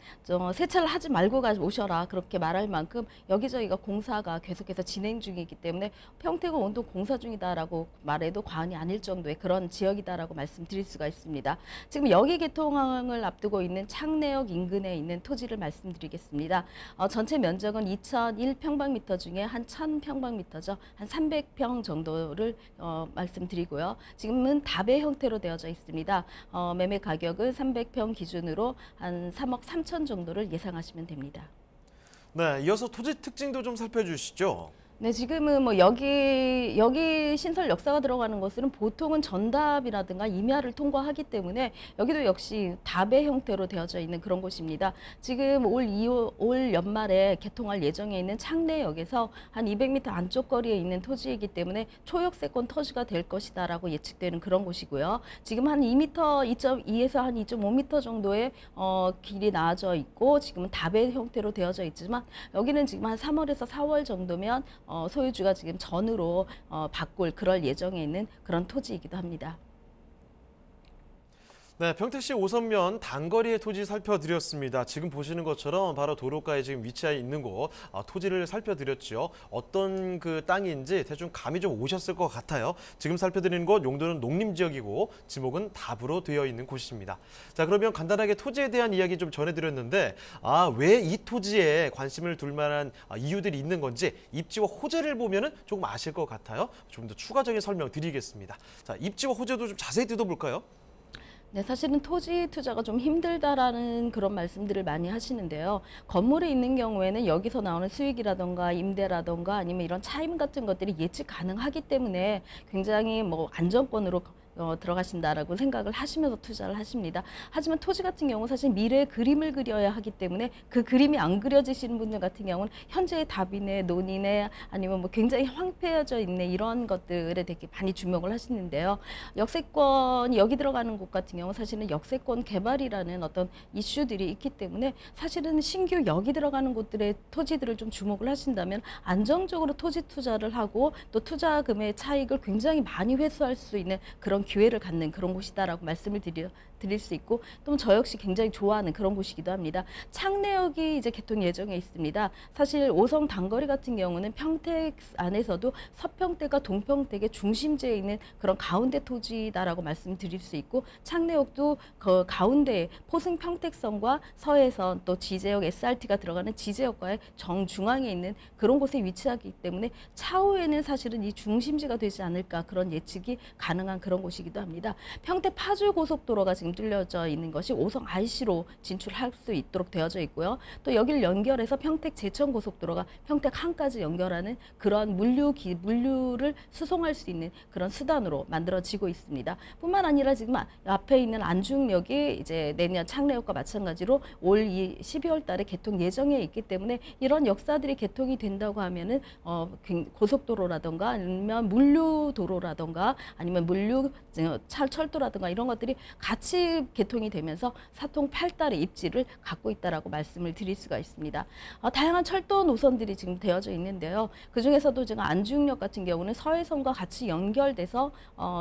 세차를 하지 말고 오셔라 그렇게 말할 만큼 여기저기가 공사가 계속해서 진행 중이기 때문에 평택은 온통 공사 중이다라고 말해도 과언이 아닐 정도의 그런 지역이다라고 말씀드릴 수가 있습니다. 지금 여기 개통을 앞두고 있는 창내역 인근에 있는 토지를 말씀드리겠습니다. 전체 면적은 2,001평방미터 중에 한 1,000평방미터죠. 한 300평 정도를 말씀드리고요. 지금은 다배 형태로 되어져 있습니다. 매매 가격은 300평 기준으로 한 3억 3천 정도를 예상하시면 됩니다. 네, 이어서 토지 특징도 좀 살펴주시죠. 네, 지금은 뭐 여기 신설 역사가 들어가는 것은 보통은 전답이라든가 임야를 통과하기 때문에 여기도 역시 답의 형태로 되어져 있는 그런 곳입니다. 지금 올 연말에 개통할 예정에 있는 창내역에서 한 200m 안쪽 거리에 있는 토지이기 때문에 초역세권 토지가 될 것이다라고 예측되는 그런 곳이고요. 지금 한 2m, 2.2에서 한 2.5m 정도의 길이 나아져 있고 지금은 답의 형태로 되어져 있지만 여기는 지금 한 3월에서 4월 정도면 소유주가 지금 전으로 바꿀 그럴 예정에 있는 그런 토지이기도 합니다. 네, 평택시 오선면 단거리의 토지 살펴드렸습니다. 지금 보시는 것처럼 바로 도로가에 지금 위치해 있는 곳 토지를 살펴드렸죠. 어떤 그 땅인지 대충 감이 좀 오셨을 것 같아요. 지금 살펴드리는 곳 용도는 농림지역이고 지목은 답으로 되어 있는 곳입니다. 자, 그러면 간단하게 토지에 대한 이야기 좀 전해드렸는데 왜 이 토지에 관심을 둘 만한 이유들이 있는 건지 입지와 호재를 보면은 조금 아실 것 같아요. 좀 더 추가적인 설명 드리겠습니다. 자, 입지와 호재도 좀 자세히 뜯어볼까요? 네, 사실은 토지 투자가 좀 힘들다라는 그런 말씀들을 많이 하시는데요. 건물에 있는 경우에는 여기서 나오는 수익이라던가 임대라던가 아니면 이런 차임 같은 것들이 예측 가능하기 때문에 굉장히 뭐 안정권으로 들어가신다라고 생각을 하시면서 투자를 하십니다. 하지만 토지 같은 경우 사실 미래의 그림을 그려야 하기 때문에 그 그림이 안 그려지시는 분들 같은 경우는 현재의 답이네, 논이네, 아니면 뭐 굉장히 황폐해져 있네 이런 것들에 되게 많이 주목을 하시는데요. 역세권이 여기 들어가는 곳 같은 경우 사실은 역세권 개발이라는 어떤 이슈들이 있기 때문에 사실은 신규 여기 들어가는 곳들의 토지들을 좀 주목을 하신다면 안정적으로 토지 투자를 하고 또 투자금의 차익을 굉장히 많이 회수할 수 있는 그런 기회를 갖는 그런 곳이다라고 말씀을 드릴 수 있고 또 저 역시 굉장히 좋아하는 그런 곳이기도 합니다. 창내역이 이제 개통 예정에 있습니다. 사실 오성 단거리 같은 경우는 평택 안에서도 서평택과 동평택의 중심지에 있는 그런 가운데 토지다라고 말씀드릴 수 있고 창내역도 그 가운데 포승 평택선과 서해선 또 지제역 SRT가 들어가는 지제역과의 정중앙에 있는 그런 곳에 위치하기 때문에 차후에는 사실은 이 중심지가 되지 않을까 그런 예측이 가능한 그런 곳이기도 합니다. 평택 파주 고속도로가 지금 뚫려져 있는 것이 오성 IC로 진출할 수 있도록 되어져 있고요. 또 여기를 연결해서 평택 제천 고속도로가 평택 항까지 연결하는 그런 물류를 수송할 수 있는 그런 수단으로 만들어지고 있습니다. 뿐만 아니라 지금 앞에 있는 안중역이 이제 내년 창래역과 마찬가지로 올 12월 달에 개통 예정에 있기 때문에 이런 역사들이 개통이 된다고 하면은 고속도로라든가 아니면 물류도로라든가 아니면 철도라든가 이런 것들이 같이 개통이 되면서 사통 8달의 입지를 갖고 있다라고 말씀을 드릴 수가 있습니다. 다양한 철도 노선들이 지금 되어져 있는데요. 그 중에서도 지금 안중역 같은 경우는 서해선과 같이 연결돼서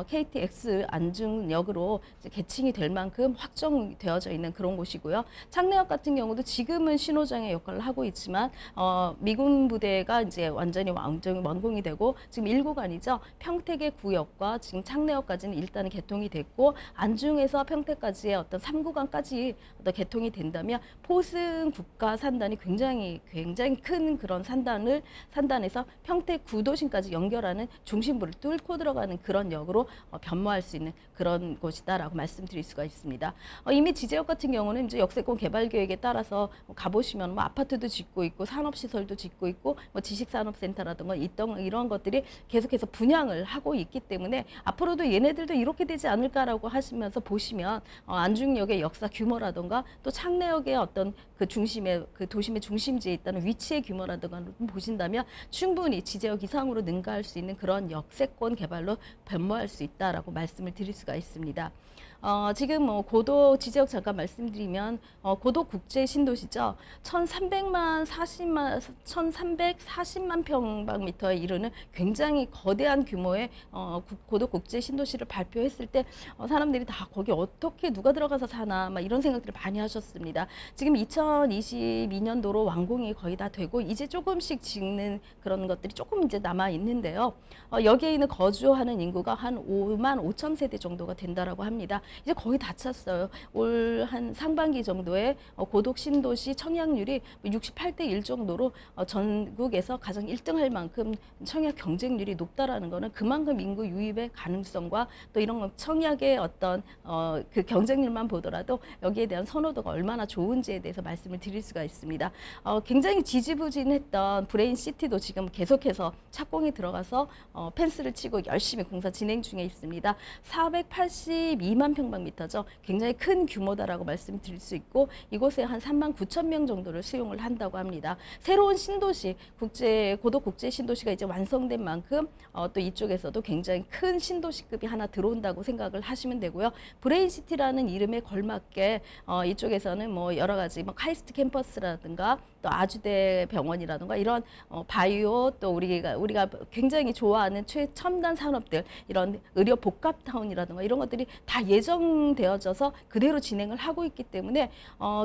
KTX 안중역으로 이제 개칭이 될 만큼 확정되어져 있는 그런 곳이고요. 창내역 같은 경우도 지금은 신호장의 역할을 하고 있지만 미군 부대가 이제 완전히 완공이 되고 지금 1구간이죠. 평택의 구역과 지금 창내역까지는 일단은 개통이 됐고 안중에서 평택까지의 어떤 3구간까지 어떤 개통이 된다면 포승 국가 산단이 굉장히 큰 그런 산단에서 평택 구도심까지 연결하는 중심부를 뚫고 들어가는 그런 역으로 변모할 수 있는 그런 곳이다라고 말씀드릴 수가 있습니다. 이미 지제역 같은 경우는 이제 역세권 개발 계획에 따라서 가보시면 뭐 아파트도 짓고 있고 산업시설도 짓고 있고 뭐 지식산업센터라든가 이런 것들이 계속해서 분양을 하고 있기 때문에 앞으로도 얘네들도 이렇게 되지 않을까라고 하시면서 보시면 안중역의 역사 규모라든가 또 창내역의 어떤 그 도심의 중심지에 있다는 위치의 규모라든가 보신다면 충분히 지제역 이상으로 능가할 수 있는 그런 역세권 개발로 변모할 수 있다라고 말씀을 드릴 수가 있습니다. 지금 고도 지제역 잠깐 말씀드리면 고도 국제 신도시죠. 1340만 평방미터에 이르는 굉장히 거대한 규모의 고도 국제 신도시를 발표했을 때 사람들이 다 거기 어떻게 누가 들어가서 사나 막 이런 생각들을 많이 하셨습니다. 지금 2022년도로 완공이 거의 다 되고 이제 조금씩 짓는 그런 것들이 조금 이제 남아 있는데요. 여기에 있는 거주하는 인구가 한 5만 5천 세대 정도가 된다라고 합니다. 이제 거의 다 찼어요. 올 한 상반기 정도에 고독 신도시 청약률이 68대 1 정도로 전국에서 가장 1등할 만큼 청약 경쟁률이 높다라는 거는 그만큼 인구 유입의 가능성과 또 이런 청약의 어떤 그 경쟁률만 보더라도 여기에 대한 선호도가 얼마나 좋은지에 대해서 말씀을 드릴 수가 있습니다. 굉장히 지지부진했던 브레인시티도 지금 계속해서 착공이 들어가서 펜스를 치고 열심히 공사 진행 중에 있습니다. 482만 평방미터죠. 굉장히 큰 규모다라고 말씀드릴 수 있고 이곳에 한 3만 9천 명 정도를 수용을 한다고 합니다. 새로운 신도시, 고도 국제 신도시가 이제 완성된 만큼 또 이쪽에서도 굉장히 큰 신도시급이 하나 들어온다고 생각을 하시면 되고요. 브레인시티라는 이름에 걸맞게 이쪽에서는 뭐 여러 가지 카이스트 캠퍼스라든가 또 아주대 병원이라든가 이런 바이오 또 우리가 굉장히 좋아하는 최첨단 산업들 이런 의료 복합타운이라든가 이런 것들이 다 예정되어져서 그대로 진행을 하고 있기 때문에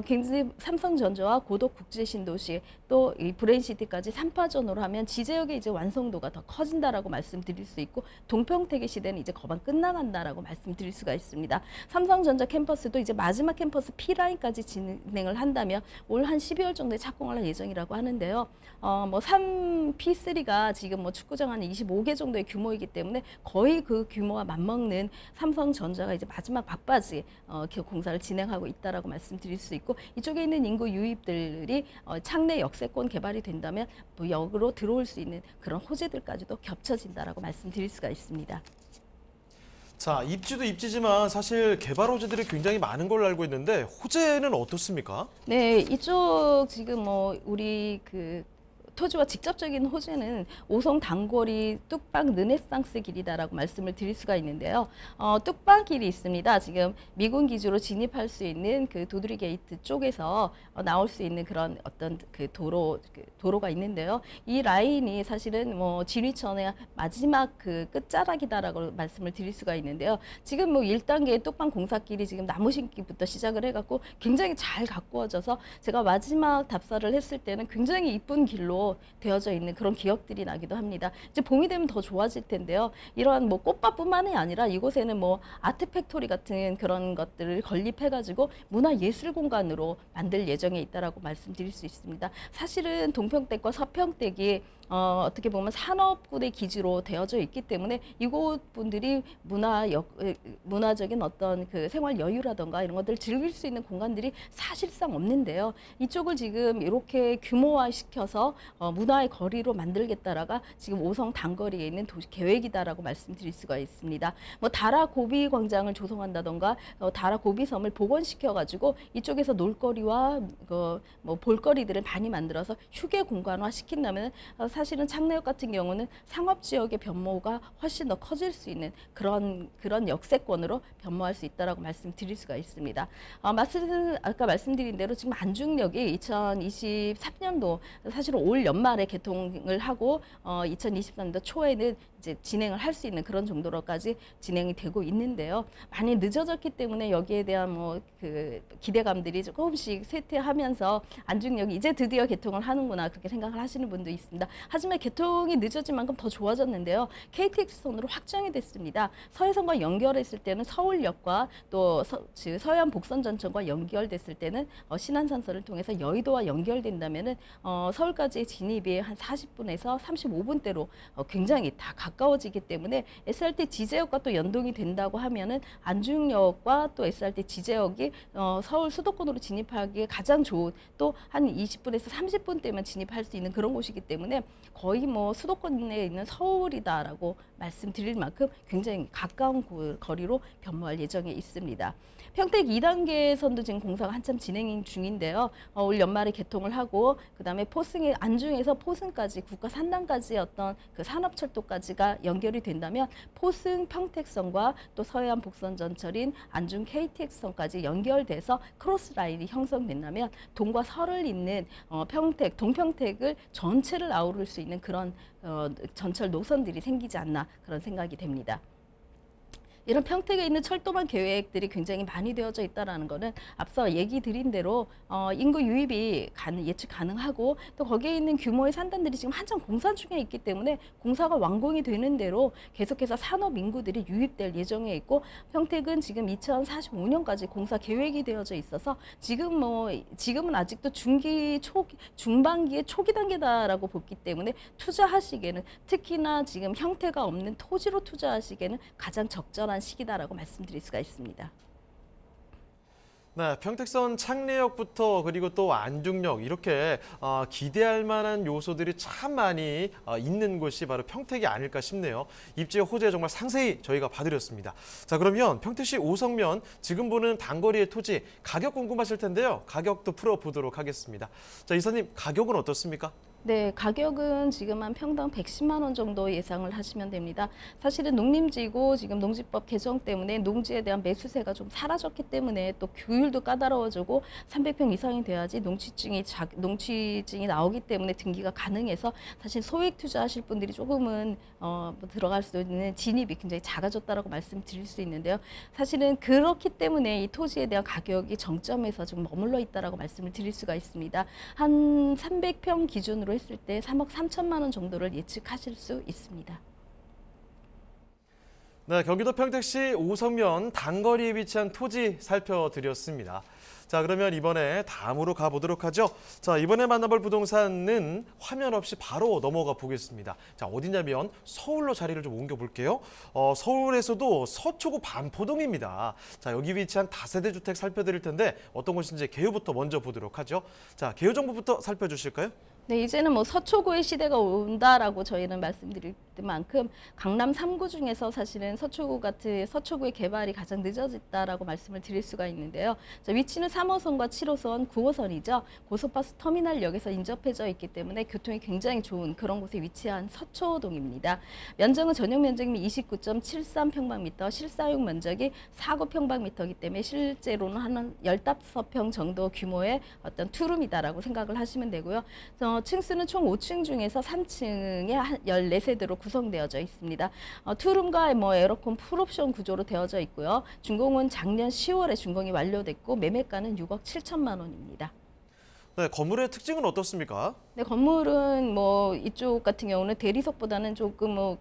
굉장히 삼성전자와 고덕 국제신도시 또 이 브레인시티까지 3파전으로 하면 지제역의 이제 완성도가 더 커진다라고 말씀드릴 수 있고 동평택의 시대는 이제 거반 끝나간다라고 말씀드릴 수가 있습니다. 삼성전자 캠퍼스도 이제 마지막 캠퍼스 P라인까지 진행을 한다면 올 한 12월 정도에 착공할 예정이라고 하는데요. 뭐 3P3가 지금 뭐 축구장 한 25개 정도의 규모이기 때문에 거의 그 규모와 맞먹는 삼성전자가 이제 마지막 막바지 공사를 진행하고 있다라고 말씀드릴 수 있고 이쪽에 있는 인구 유입들이 창내 역세권 개발이 된다면 뭐 역으로 들어올 수 있는 그런 호재들까지도 겹쳐진다라고 말씀드릴 수가 있습니다. 자, 입지도 입지지만 사실 개발 호재들이 굉장히 많은 걸로 알고 있는데 호재는 어떻습니까? 네, 이쪽 지금 뭐 우리 그 토지와 직접적인 호재는 오송 단거리 뚝방 르네상스 길이다라고 말씀을 드릴 수가 있는데요. 뚝방 길이 있습니다. 지금 미군 기지로 진입할 수 있는 그 도드리 게이트 쪽에서 나올 수 있는 그런 어떤 그 도로가 있는데요. 이 라인이 사실은 뭐 진위천의 마지막 그 끝자락이다라고 말씀을 드릴 수가 있는데요. 지금 뭐 1단계 뚝방 공사길이 지금 나무 심기부터 시작을 해갖고 굉장히 잘 가꾸어져서 제가 마지막 답사를 했을 때는 굉장히 이쁜 길로 되어져 있는 그런 기억들이 나기도 합니다. 이제 봄이 되면 더 좋아질 텐데요. 이러한 뭐 꽃밭뿐만이 아니라 이곳에는 뭐 아트 팩토리 같은 그런 것들을 건립해가지고 문화예술 공간으로 만들 예정에 있다라고 말씀드릴 수 있습니다. 사실은 동평택과 서평택이 어떻게 보면 산업군의 기지로 되어져 있기 때문에 이곳 분들이 문화적인 어떤 그 생활 여유라던가 이런 것들을 즐길 수 있는 공간들이 사실상 없는데요. 이쪽을 지금 이렇게 규모화시켜서 문화의 거리로 만들겠다라가 지금 오성 단거리에 있는 도시 계획이다라고 말씀드릴 수가 있습니다. 뭐 다라 고비 광장을 조성한다던가 다라 고비섬을 복원시켜가지고 이쪽에서 놀거리와 뭐 볼거리들을 많이 만들어서 휴게 공간화 시킨다면 사실은 창내역 같은 경우는 상업지역의 변모가 훨씬 더 커질 수 있는 그런 역세권으로 변모할 수 있다라고 말씀드릴 수가 있습니다. 아까 말씀드린 대로 지금 안중역이 2023년도 사실은 올 연말에 개통을 하고 2023년도 초에는 이제 진행을 할 수 있는 그런 정도로까지 진행이 되고 있는데요. 많이 늦어졌기 때문에 여기에 대한 뭐 그 기대감들이 조금씩 쇠퇴하면서 안중역이 이제 드디어 개통을 하는구나 그렇게 생각을 하시는 분도 있습니다. 하지만 개통이 늦어진 만큼 더 좋아졌는데요. KTX선으로 확정이 됐습니다. 서해선과 연결했을 때는 서울역과 또 서해안 복선전철과 연결됐을 때는 신안산선을 통해서 여의도와 연결된다면은 서울까지의 진입이 한 40분에서 35분대로 굉장히 다 가까워지기 때문에 SRT 지제역과 또 연동이 된다고 하면은 안중역과 또 SRT 지제역이 서울 수도권으로 진입하기에 가장 좋은 또 한 20분에서 30분대면 진입할 수 있는 그런 곳이기 때문에 거의 뭐 수도권에 있는 서울이다라고 말씀드릴 만큼 굉장히 가까운 거리로 변모할 예정에 있습니다. 평택 2단계선도 지금 공사가 한참 진행 중인데요. 올 연말에 개통을 하고 그다음에 안중에서 포승까지 국가 산단까지 어떤 그 산업철도까지가 연결이 된다면 포승 평택선과 또 서해안 복선전철인 안중 KTX선까지 연결돼서 크로스 라인이 형성된다면 동과 설을 잇는 동평택을 전체를 아우를 수 있는 그런 전철 노선들이 생기지 않나 그런 생각이 됩니다. 이런 평택에 있는 철도망 계획들이 굉장히 많이 되어져 있다는 것은 앞서 얘기 드린 대로 인구 유입이 예측 가능하고 또 거기에 있는 규모의 산단들이 지금 한창 공사 중에 있기 때문에 공사가 완공이 되는 대로 계속해서 산업 인구들이 유입될 예정에 있고 평택은 지금 2045년까지 공사 계획이 되어져 있어서 지금은 아직도 중반기의 초기 단계다라고 보기 때문에 투자하시기에는 특히나 지금 형태가 없는 토지로 투자하시기에는 가장 적절한 시기다라고 말씀드릴 수가 있습니다. 네, 평택선 창례역부터 그리고 또 안중역 이렇게 기대할 만한 요소들이 참 많이 있는 곳이 바로 평택이 아닐까 싶네요. 입지의 호재 정말 상세히 저희가 봐드렸습니다. 자, 그러면 평택시 오성면 지금 보는 단거리의 토지 가격 궁금하실 텐데요. 가격도 풀어보도록 하겠습니다. 자, 이사님 가격은 어떻습니까? 네, 가격은 지금 한 평당 110만 원 정도 예상을 하시면 됩니다. 사실은 농림지고 지금 농지법 개정 때문에 농지에 대한 매수세가 좀 사라졌기 때문에 또 규율도 까다로워지고 300평 이상이 돼야지 농취증이 나오기 때문에 등기가 가능해서 사실 소액 투자하실 분들이 조금은 들어갈 수 있는 진입이 굉장히 작아졌다라고 말씀드릴 수 있는데요. 사실은 그렇기 때문에 이 토지에 대한 가격이 정점에서 좀 머물러 있다라고 말씀을 드릴 수가 있습니다. 한 300평 기준으로 했을 때 3억 3천만 원 정도를 예측하실 수 있습니다. 네, 경기도 평택시 오성면 단거리에 위치한 토지 살펴드렸습니다. 자, 그러면 이번에 다음으로 가보도록 하죠. 자, 이번에 만나볼 부동산은 화면 없이 바로 넘어가 보겠습니다. 자, 어디냐면 서울로 자리를 좀 옮겨볼게요. 서울에서도 서초구 반포동입니다. 자, 여기 위치한 다세대 주택 살펴드릴 텐데 어떤 곳인지 개요부터 먼저 보도록 하죠. 자, 개요 정보부터 살펴주실까요? 네, 이제는 뭐 서초구의 시대가 온다라고 저희는 말씀드릴 만큼 강남 3구 중에서 사실은 서초구의 개발이 가장 늦어졌다라고 말씀을 드릴 수가 있는데요. 자, 위치는 3호선과 7호선, 9호선이죠. 고속버스 터미널역에서 인접해져 있기 때문에 교통이 굉장히 좋은 그런 곳에 위치한 서초동입니다. 면적은 전용 면적이 29.73평방미터, 실사용 면적이 49평방미터이기 때문에 실제로는 한 15평 정도 규모의 어떤 투룸이다라고 생각을 하시면 되고요. 층수는 총 5층 중에서 3층에 14세대로 구성되어져 있습니다. 투룸과 에어컨 풀옵션 구조로 되어져 있고요. 준공은 작년 10월에 준공이 완료됐고 매매가는 6억 7천만 원입니다. 네, 건물의 특징은 어떻습니까? 네, 건물은 이쪽 같은 경우는 대리석보다는 조금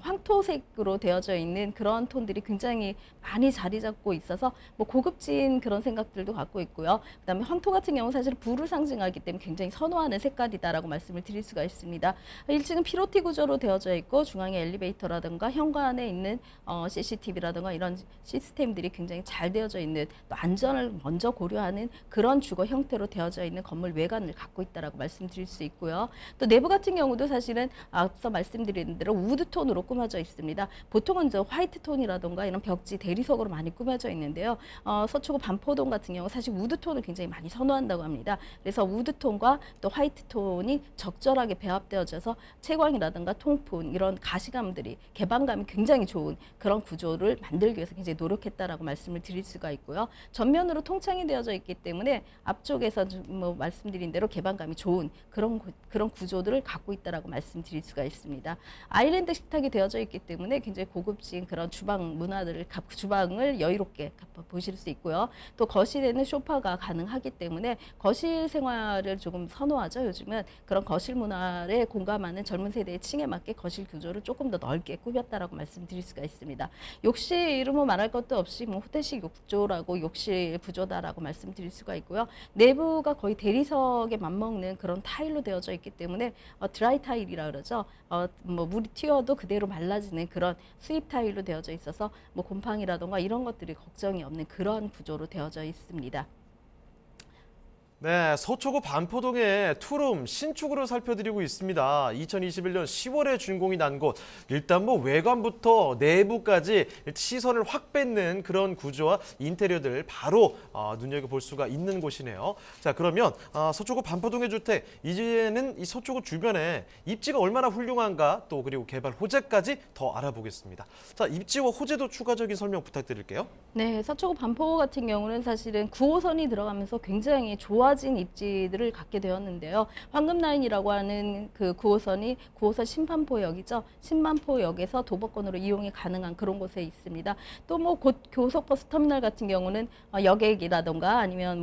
황토색으로 되어져 있는 그런 톤들이 굉장히 많이 자리 잡고 있어서 고급진 그런 생각들도 갖고 있고요. 그다음에 황토 같은 경우는 사실 불을 상징하기 때문에 굉장히 선호하는 색깔이다라고 말씀을 드릴 수가 있습니다. 1층은 피로티 구조로 되어져 있고 중앙에 엘리베이터라든가 현관에 있는 CCTV라든가 이런 시스템들이 굉장히 잘 되어져 있는 또 안전을 먼저 고려하는 그런 주거 형태로 되어져 있는 건물 외관을 갖고 있다라고 말씀드릴 수 있고요. 또 내부 같은 경우도 사실은 앞서 말씀드린 대로 우드 톤으로 꾸며져 있습니다. 보통은 화이트 톤이라던가 이런 벽지 대리석으로 많이 꾸며져 있는데요. 서초구 반포동 같은 경우 사실 우드 톤을 굉장히 많이 선호한다고 합니다. 그래서 우드 톤과 또 화이트 톤이 적절하게 배합되어져서 채광이라든가 통풍 이런 가시감들이 개방감이 굉장히 좋은 그런 구조를 만들기 위해서 굉장히 노력했다라고 말씀을 드릴 수가 있고요. 전면으로 통창이 되어져 있기 때문에 앞쪽에서 말씀드린 대로 개방감이 좋은 그런 구조들을 갖고 있다라고 말씀드릴 수가 있습니다. 아일랜드 식탁이 되어져 있기 때문에 굉장히 고급진 그런 주방을 여유롭게 보실 수 있고요. 또 거실에는 소파가 가능하기 때문에 거실 생활을 조금 선호하죠. 요즘은 그런 거실 문화에 공감하는 젊은 세대의 층에 맞게 거실 구조를 조금 더 넓게 꾸몄다라고 말씀드릴 수가 있습니다. 욕실은 말할 것도 없이 호텔식 욕조라고 욕실 구조다라고 말씀드릴 수가 있고요. 내부가 거의 대리석에 맞먹는 그런 타일로 되어져 있기 때문에 드라이 타일이라 그러죠. 물이 튀어도 그대로 말라지는 그런 수입 타일로 되어져 있어서 곰팡이라던가 이런 것들이 걱정이 없는 그런 구조로 되어져 있습니다. 네, 서초구 반포동의 투룸 신축으로 살펴드리고 있습니다. 2021년 10월에 준공이 난 곳. 일단 외관부터 내부까지 시선을 확 뺏는 그런 구조와 인테리어들 바로 눈여겨볼 수가 있는 곳이네요. 자, 그러면 서초구 반포동의 주택, 이제는 이 서초구 주변에 입지가 얼마나 훌륭한가 또 그리고 개발 호재까지 더 알아보겠습니다. 자, 입지와 호재도 추가적인 설명 부탁드릴게요. 네, 서초구 반포 같은 경우는 사실은 9호선이 들어가면서 굉장히 좋아진 입지들을 갖게 되었는데요. 황금라인이라고 하는 그 9호선 신반포역이죠. 신반포역에서 도보권으로 이용이 가능한 그런 곳에 있습니다. 또 곧 고속버스 터미널 같은 경우는 여객이라던가 아니면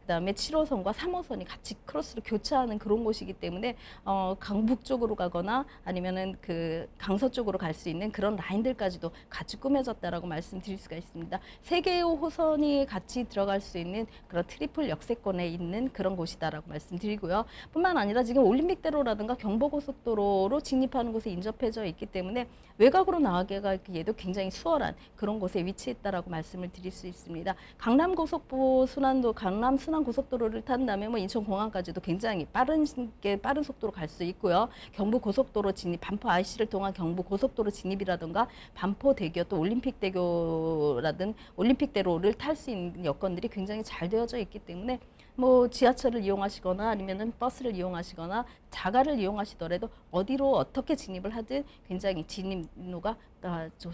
그다음에 7호선과 3호선이 같이 크로스로 교차하는 그런 곳이기 때문에 강북 쪽으로 가거나 아니면은 강서 쪽으로 갈 수 있는 그런 라인들까지도 같이 꾸며졌다라고 말씀드릴 수가 있습니다. 3개의 호선이 같이 들어갈 수 있는 그런 트리플 역세권에 있는 그런 곳이다라고 말씀드리고요. 뿐만 아니라 지금 올림픽대로라든가 경부고속도로로 진입하는 곳에 인접해져 있기 때문에 외곽으로 나가기에도 굉장히 수월한 그런 곳에 위치했다라고 말씀을 드릴 수 있습니다. 강남 순환고속도로를 탄다면 인천공항까지도 굉장히 빠른 속도로 갈 수 있고요. 경부고속도로 진입, 반포 IC를 통한 경부고속도로 진입이라든가 반포대교 또 올림픽대로를 탈 수 있는 여건들이 굉장히 잘 되어져 있기 때문에 뭐 지하철을 이용하시거나 아니면은 버스를 이용하시거나 자가를 이용하시더라도 어디로 어떻게 진입을 하든 굉장히 진입로가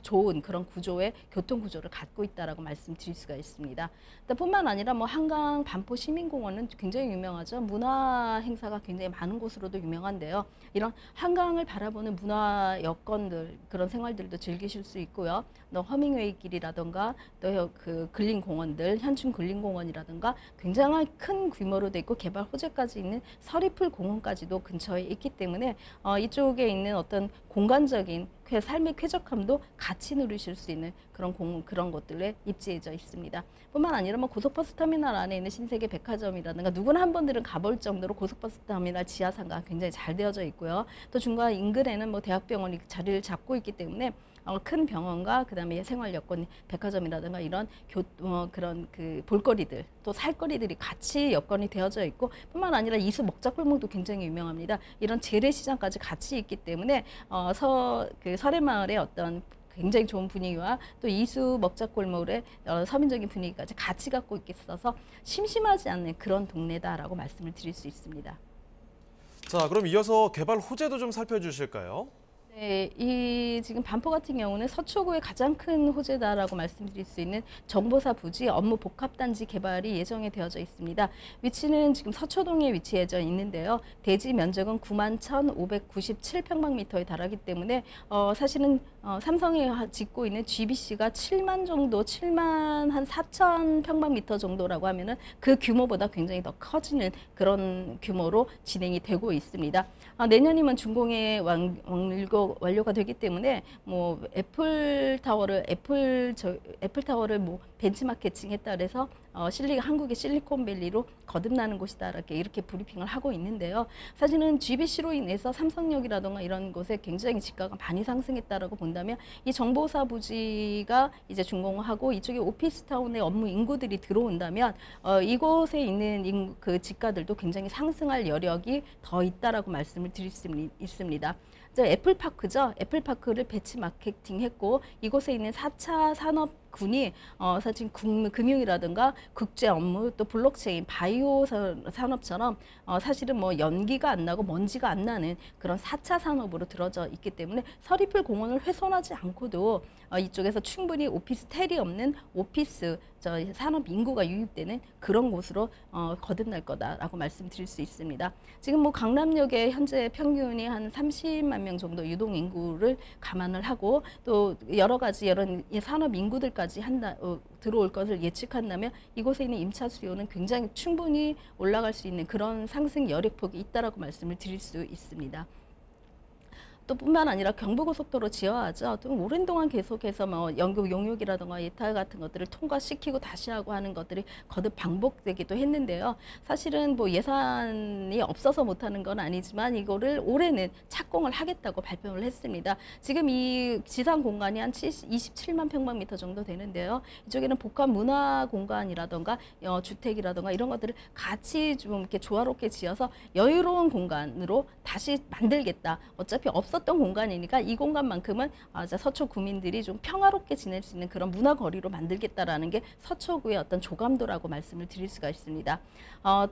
좋은 그런 구조의 교통 구조를 갖고 있다라고 말씀드릴 수가 있습니다. 뿐만 아니라 뭐 한강 반포 시민공원은 굉장히 유명하죠. 문화 행사가 굉장히 많은 곳으로도 유명한데요. 이런 한강을 바라보는 문화 여건들 그런 생활들도 즐기실 수 있고요. 또 허밍웨이 길이라든가 또 그 근린 공원들, 현충 근린 공원이라든가 굉장히 큰 규모로 돼 있고 개발 호재까지 있는 서리풀 공원까지도 근처에 있기 때문에 이쪽에 있는 어떤 공간적인 삶의 쾌적함도 같이 누리실 수 있는 그런 것들에 입지해져 있습니다. 뿐만 아니라 뭐 고속버스 터미널 안에 있는 신세계 백화점이라든가 누구나 한 번들은 가볼 정도로 고속버스 터미널 지하상가가 굉장히 잘 되어져 있고요. 또 중간 인근에는 뭐 대학병원이 자리를 잡고 있기 때문에 큰 병원과 그다음에 생활 여건 백화점이라든가 이런 그런 그 볼거리들 또 살거리들이 같이 여건이 되어져 있고 뿐만 아니라 이수 먹자골목도 굉장히 유명합니다. 이런 재래시장까지 같이 있기 때문에 설해마을의 어떤 굉장히 좋은 분위기와 또 이수 먹자골목의 서민적인 분위기까지 같이 갖고 있어서 심심하지 않는 그런 동네다라고 말씀을 드릴 수 있습니다. 자, 그럼 이어서 개발 호재도 좀 살펴주실까요? 네, 이 지금 반포 같은 경우는 서초구의 가장 큰 호재다라고 말씀드릴 수 있는 정보사 부지 업무 복합단지 개발이 예정이 되어져 있습니다. 위치는 지금 서초동에 위치해져 있는데요. 대지 면적은 91,597평방미터에 달하기 때문에 사실은 삼성이 짓고 있는 GBC가 7만 정도, 7만 한 4천 평방미터 정도라고 하면은 그 규모보다 굉장히 더 커지는 그런 규모로 진행이 되고 있습니다. 내년이면 준공의 완료가 되기 때문에 뭐 애플타워를 뭐 벤치마케팅했다 그래서 한국의 실리콘밸리로 거듭나는 곳이다 이렇게 브리핑을 하고 있는데요. 사실은 GBC로 인해서 삼성역이라든가 이런 곳에 굉장히 지가가 많이 상승했다라고 본다면 이 정보사 부지가 이제 준공하고 이쪽에 오피스타운의 업무 인구들이 들어온다면 이곳에 있는 그 지가들도 굉장히 상승할 여력이 더 있다라고 말씀을 드릴 수 있습니다. 애플파크죠. 애플파크를 배치 마케팅했고 이곳에 있는 4차 산업군이 사실 금융이라든가 국제 업무 또 블록체인 바이오 산업처럼 사실은 뭐 연기가 안 나고 먼지가 안 나는 그런 4차 산업으로 들어져 있기 때문에 서리풀 공원을 훼손하지 않고도 이쪽에서 충분히 오피스텔이 없는 오피스 산업 인구가 유입되는 그런 곳으로 거듭날 거다라고 말씀드릴 수 있습니다. 지금 뭐 강남역에 현재 평균이 한 30만 명 정도 유동 인구를 감안을 하고 또 여러 가지 이런 산업 인구들까지 들어올 것을 예측한다면 이곳에 있는 임차 수요는 굉장히 충분히 올라갈 수 있는 그런 상승 여력폭이 있다라고 말씀을 드릴 수 있습니다. 또 뿐만 아니라 경부고속도로 지어야죠. 또 오랜 동안 계속해서 뭐 연교 용역이라든가 예타 같은 것들을 통과시키고 다시 하고 하는 것들이 거듭 반복되기도 했는데요. 사실은 뭐 예산이 없어서 못하는 건 아니지만 이거를 올해는 착공을 하겠다고 발표를 했습니다. 지금 이 지상 공간이 한 27만 평방미터 정도 되는데요. 이쪽에는 복합 문화 공간이라든가 주택이라든가 이런 것들을 같이 좀 이렇게 조화롭게 지어서 여유로운 공간으로 다시 만들겠다. 어차피 없었던 공간이니까 이 공간만큼은 서초 구민들이 좀 평화롭게 지낼 수 있는 그런 문화 거리로 만들겠다라는 게 서초구의 어떤 조감도라고 말씀을 드릴 수가 있습니다.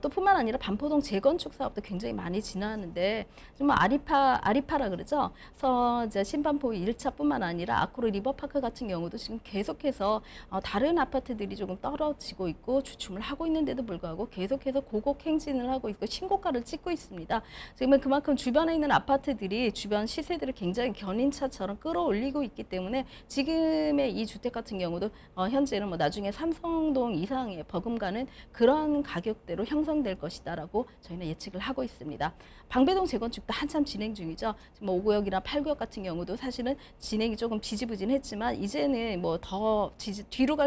또 뿐만 아니라 반포동 재건축 사업도 굉장히 많이 진행하는데 좀 아리파라 그러죠. 그래서 이제 신반포 1차뿐만 아니라 아쿠르 리버파크 같은 경우도 지금 계속해서 다른 아파트들이 조금 떨어지고 있고 주춤을 하고 있는데도 불구하고 계속해서 고곡 행진을 하고 있고 신고가를 찍고 있습니다. 지금은 그만큼 주변에 있는 아파트들이 주변 시세들을 굉장히 견인차처럼 끌어올리고 있기 때문에 지금의 이 주택 같은 경우도 현재는 뭐 나중에 삼성동 이상의 버금가는 그런 가격대로 형성될 것이다라고 저희는 예측을 하고 있습니다. 방배동 재건축도 한참 진행 중이죠. 지금 뭐 5구역이나 8구역 같은 경우도 사실은 진행이 조금 지지부진했지만 이제는 뭐 더 뒤로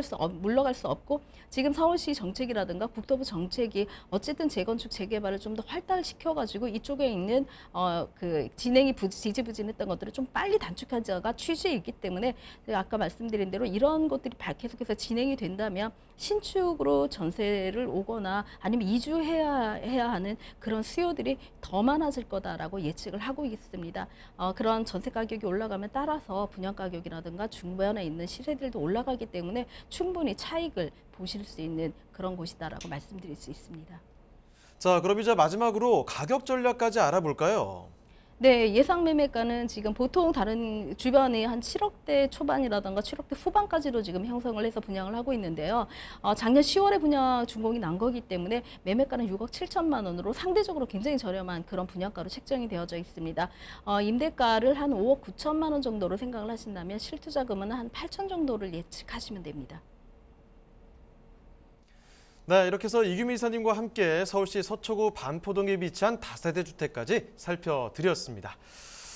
물러갈 수 없고 지금 서울시 정책이라든가 국토부 정책이 어쨌든 재건축 재개발을 좀 더 활달시켜가지고 이쪽에 있는 그 진행이 지지부진했던 것들을 좀 빨리 단축하자가 취지에 있기 때문에 아까 말씀드린 대로 이런 것들이 계속해서 진행이 된다면 신축으로 전세를 오거나 아니면 이주해야 하는 그런 수요들이 더 많아질 거다라고 예측을 하고 있습니다. 그런 전세 가격이 올라가면 따라서 분양 가격이라든가 중반에 있는 시세들도 올라가기 때문에 충분히 차익을 보실 수 있는 그런 곳이다라고 말씀드릴 수 있습니다. 자, 그럼 이제 마지막으로 가격 전략까지 알아볼까요? 네, 예상 매매가는 지금 보통 다른 주변에 한 7억대 초반이라던가 7억대 후반까지로 지금 형성을 해서 분양을 하고 있는데요. 작년 10월에 분양 준공이 난 거기 때문에 매매가는 6억 7천만 원으로 상대적으로 굉장히 저렴한 그런 분양가로 책정이 되어져 있습니다. 임대가를 한 5억 9천만 원 정도로 생각을 하신다면 실투자금은 한 8천 정도를 예측하시면 됩니다. 네, 이렇게 해서 이규민 이사님과 함께 서울시 서초구 반포동에 위치한 다세대 주택까지 살펴드렸습니다.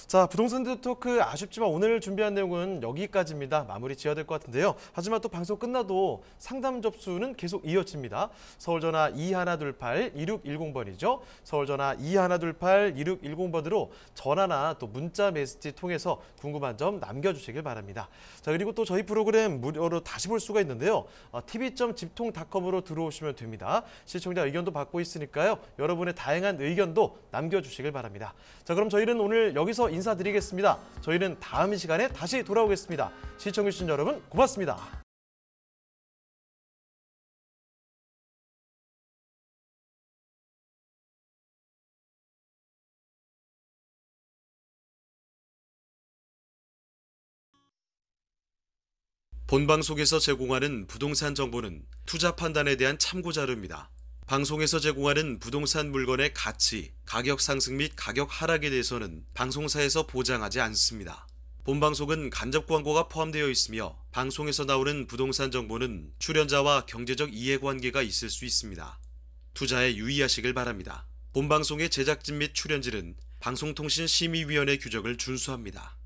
자, 부동산 토크 아쉽지만 오늘 준비한 내용은 여기까지입니다. 마무리 지어야 될 것 같은데요. 하지만 또 방송 끝나도 상담 접수는 계속 이어집니다. 서울전화 2128-2610번이죠. 서울전화 2128-2610번으로 전화나 또 문자 메시지 통해서 궁금한 점 남겨주시길 바랍니다. 자, 그리고 또 저희 프로그램 무료로 다시 볼 수가 있는데요. tv.집통닷컴으로 들어오시면 됩니다. 시청자 의견도 받고 있으니까요. 여러분의 다양한 의견도 남겨주시길 바랍니다. 자, 그럼 저희는 오늘 여기서 인사드리겠습니다. 저희는 다음 시간에 다시 돌아오겠습니다. 시청해주신 여러분 고맙습니다. 본방송에서 제공하는 부동산 정보는 투자 판단에 대한 참고 자료입니다. 방송에서 제공하는 부동산 물건의 가치, 가격 상승 및 가격 하락에 대해서는 방송사에서 보장하지 않습니다. 본방송은 간접 광고가 포함되어 있으며 방송에서 나오는 부동산 정보는 출연자와 경제적 이해관계가 있을 수 있습니다. 투자에 유의하시길 바랍니다. 본방송의 제작진 및 출연진은 방송통신심의위원회 규정을 준수합니다.